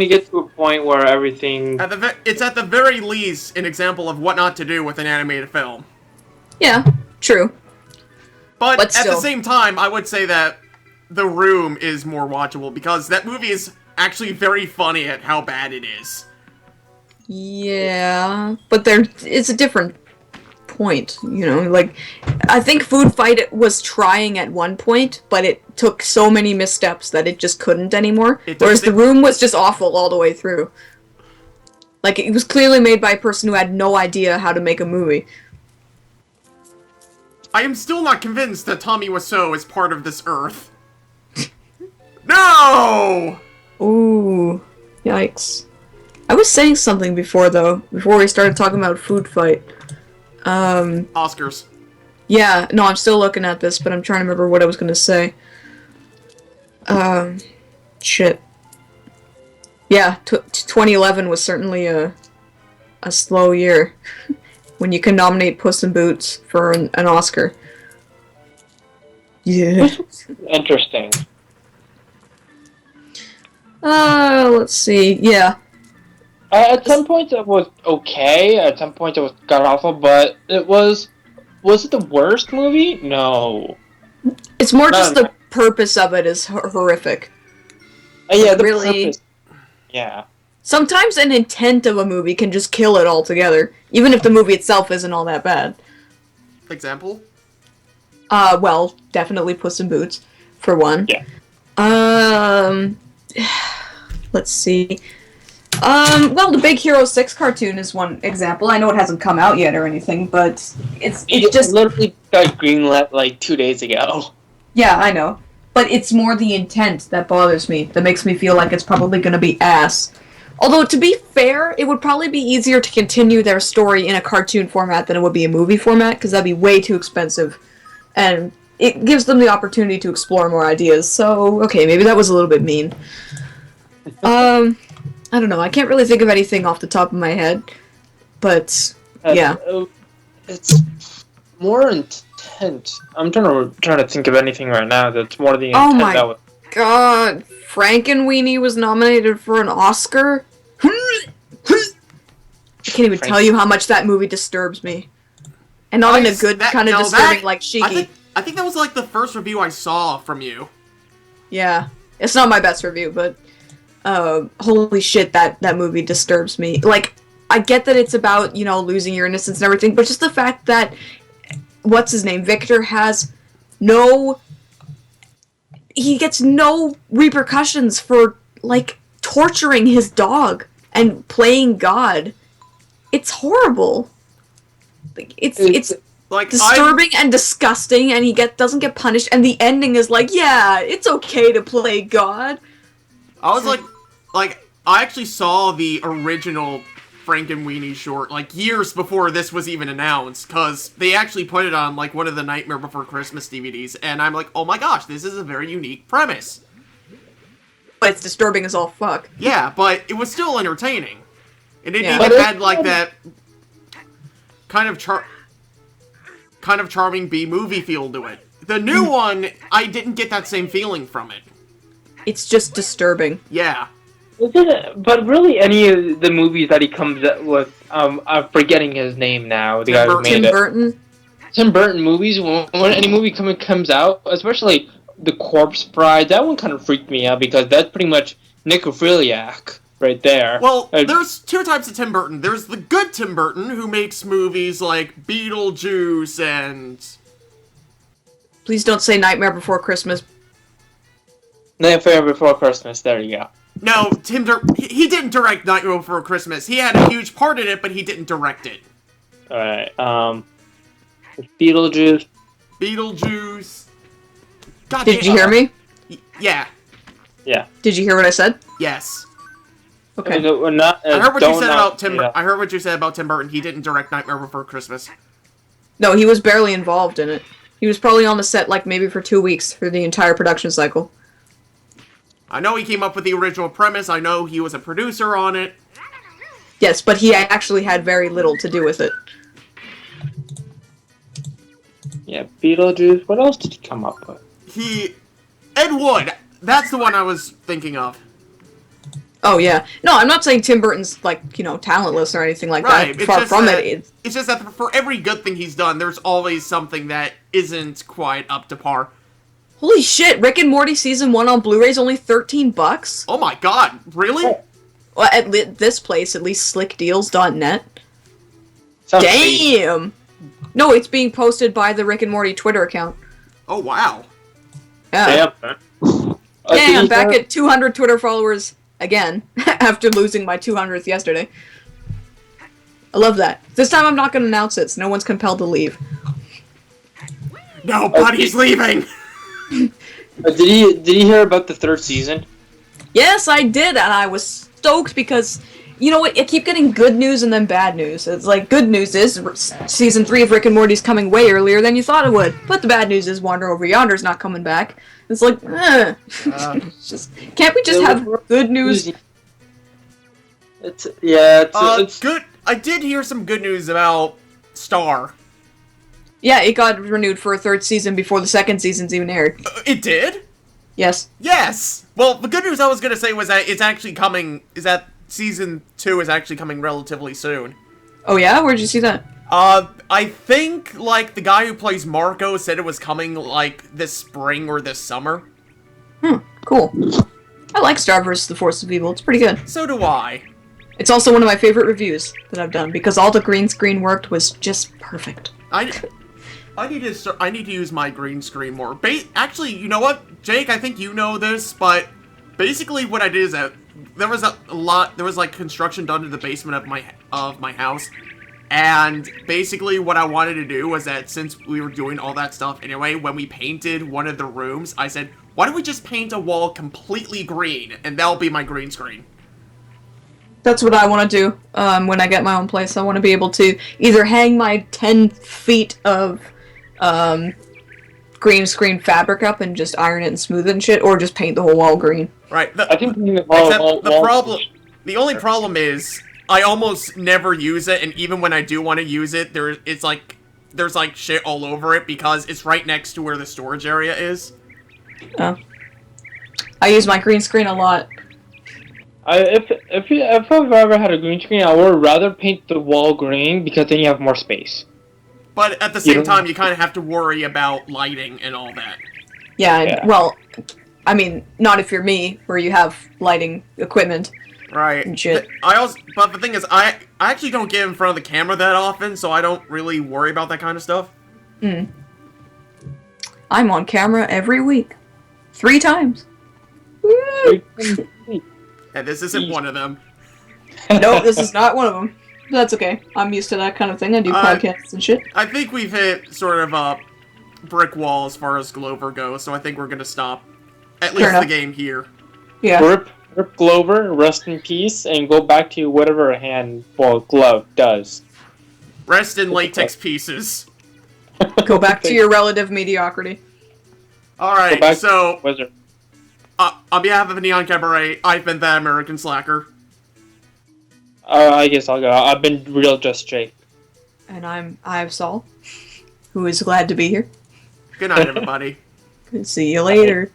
you get to a point where everything... It's at the very least an example of what not to do with an animated film. Yeah, true. But at still. the same time, I would say that The Room is more watchable, because that movie is actually very funny at how bad it is. Yeah, but it's a different point, you know, like, I think Food Fight was trying at one point, but it took so many missteps that it just couldn't anymore, whereas The Room was just awful all the way through. Like, it was clearly made by a person who had no idea how to make a movie. I am still not convinced that Tommy Wiseau is part of this Earth. No! Ooh, yikes. I was saying something before, though, before we started talking about Food Fight. Oscars. Yeah, no, I'm still looking at this, but I'm trying to remember what I was gonna say. Shit. Yeah, 2011 was certainly a slow year. When you can nominate Puss in Boots for an Oscar. Yeah. Interesting. Let's see, yeah. At some points it was okay, at some points it was god-awful, but it was... Was it the worst movie? No. It's more just the purpose of it is horrific. Yeah, the really, purpose. Yeah. Sometimes an intent of a movie can just kill it altogether, even if the movie itself isn't all that bad. Example? Well, definitely Puss in Boots, for one. Yeah. Let's see. Well, the Big Hero 6 cartoon is one example. I know it hasn't come out yet or anything, but it just literally got greenlit like 2 days ago. Yeah, I know. But it's more the intent that bothers me, that makes me feel like it's probably gonna be ass. Although, to be fair, it would probably be easier to continue their story in a cartoon format than it would be a movie format, because that'd be way too expensive. And it gives them the opportunity to explore more ideas, so, okay, maybe that was a little bit mean. I don't know, I can't really think of anything off the top of my head, but, yeah. It's more intent. I'm trying to think of anything right now that's more the intent. Oh my god, Frankenweenie was nominated for an Oscar? I can't even tell you how much that movie disturbs me. And not in a good kind of disturbing like Shiki. I think that was like the first review I saw from you. Yeah. It's not my best review, but holy shit, that movie disturbs me. Like, I get that it's about, you know, losing your innocence and everything, but just the fact that what's his name? Victor has he gets no repercussions for, like, torturing his dog and playing God. It's horrible. Like, it's like disturbing and disgusting, and he doesn't get punished, and the ending is like, yeah, it's okay to play God. I was like, I actually saw the original Frankenweenie short, like, years before this was even announced, because they actually put it on, like, one of the Nightmare Before Christmas DVDs, and I'm like, oh my gosh, this is a very unique premise. But it's disturbing as all fuck. Yeah, but it was still entertaining. It didn't even had, like, that kind of charming B-movie feel to it. The new one, I didn't get that same feeling from it. It's just disturbing. Yeah. But really, any of the movies that he comes up with, I'm forgetting his name now. The guy who made Tim it. Burton. Tim Burton movies. When any movie comes out, especially The Corpse Bride, that one kind of freaked me out because that's pretty much necrophiliac right there. Well, there's two types of Tim Burton. There's the good Tim Burton, who makes movies like Beetlejuice and... Please don't say Nightmare Before Christmas. Nightmare Before Christmas. There you go. No, he didn't direct Nightmare Before Christmas. He had a huge part in it, but he didn't direct it. Alright, Beetlejuice. Beetlejuice. God, Did you hear me? Yeah. Yeah. Did you hear what I said? Yes. Okay. We're not, I heard what you said about Tim. Yeah. I heard what you said about Tim Burton. He didn't direct Nightmare Before Christmas. No, he was barely involved in it. He was probably on the set like maybe for 2 weeks for the entire production cycle. I know he came up with the original premise. I know he was a producer on it. Yes, but he actually had very little to do with it. Yeah, Beetlejuice. What else did he come up with? Ed Wood. That's the one I was thinking of. Oh yeah. No, I'm not saying Tim Burton's like, talentless or anything like Right. that. Far from it. It's just that for every good thing he's done, there's always something that isn't quite up to par. Holy shit, Rick and Morty Season 1 on Blu-ray's only $13? Oh my god, really? Well, at this place, at least slickdeals.net. Sounds Damn! No, it's being posted by the Rick and Morty Twitter account. Oh wow. Yeah. Damn. Yeah, I'm back at 200 Twitter followers again, after losing my 200th yesterday. I love that. This time I'm not going to announce it, so no one's compelled to leave. No, Buddy's leaving! Did he hear about the 3rd season? Yes, I did, and I was stoked because, you know what, I keep getting good news and then bad news. It's like, good news is, Season 3 of Rick and Morty's coming way earlier than you thought it would. But the bad news is Wander Over Yonder's not coming back. It's like, It's just, can't we just have good news? It's Good. I did hear some good news about Star. Yeah, it got renewed for a 3rd season before the 2nd season's even aired. It did? Yes. Yes! Well, the good news I was gonna say was that it's actually coming, is that Season 2 is actually coming relatively soon. Oh yeah? Where'd you see that? I think, like, the guy who plays Marco said it was coming, like, this spring or this summer. Cool. I like Star vs. the Force of Evil, it's pretty good. So do I. It's also one of my favorite reviews that I've done, because all the green screen worked was just perfect. I need to use my green screen more. Actually, you know what, Jake? I think you know this, but basically what I did is that there was like construction done in the basement of my house, and basically what I wanted to do was that since we were doing all that stuff anyway, when we painted one of the rooms, I said, why don't we just paint a wall completely green, and that'll be my green screen. That's what I want to do when I get my own place. I want to be able to either hang my 10 feet of green screen fabric up and just iron it and smooth it and shit, or just paint the whole wall green. Right. I think the only problem is I almost never use it, and even when I do want to use it, there's like shit all over it because it's right next to where the storage area is. Oh. I use my green screen a lot. If I've ever had a green screen, I would rather paint the wall green because then you have more space. But at the same time, you kind of have to worry about lighting and all that. Yeah, well, I mean, not if you're me, where you have lighting equipment. Right. And shit. But the thing is, I actually don't get in front of the camera that often, so I don't really worry about that kind of stuff. I'm on camera every week. 3 times. Woo! And this isn't one of them. No, this is not one of them. That's okay. I'm used to that kind of thing. I do podcasts and shit. I think we've hit sort of a brick wall as far as Glover goes, so I think we're going to stop. At least the game here. Yeah. Rip Glover, rest in peace, and go back to whatever a glove does. Rest in latex pieces. Go back to your relative mediocrity. Alright, so... Wizard. On behalf of Neon Cabaret, I've been that American Slacker. I guess I'll go. I've been real just Jake. And I'm EyeofSol, who is glad to be here. Good night, everybody. See you later.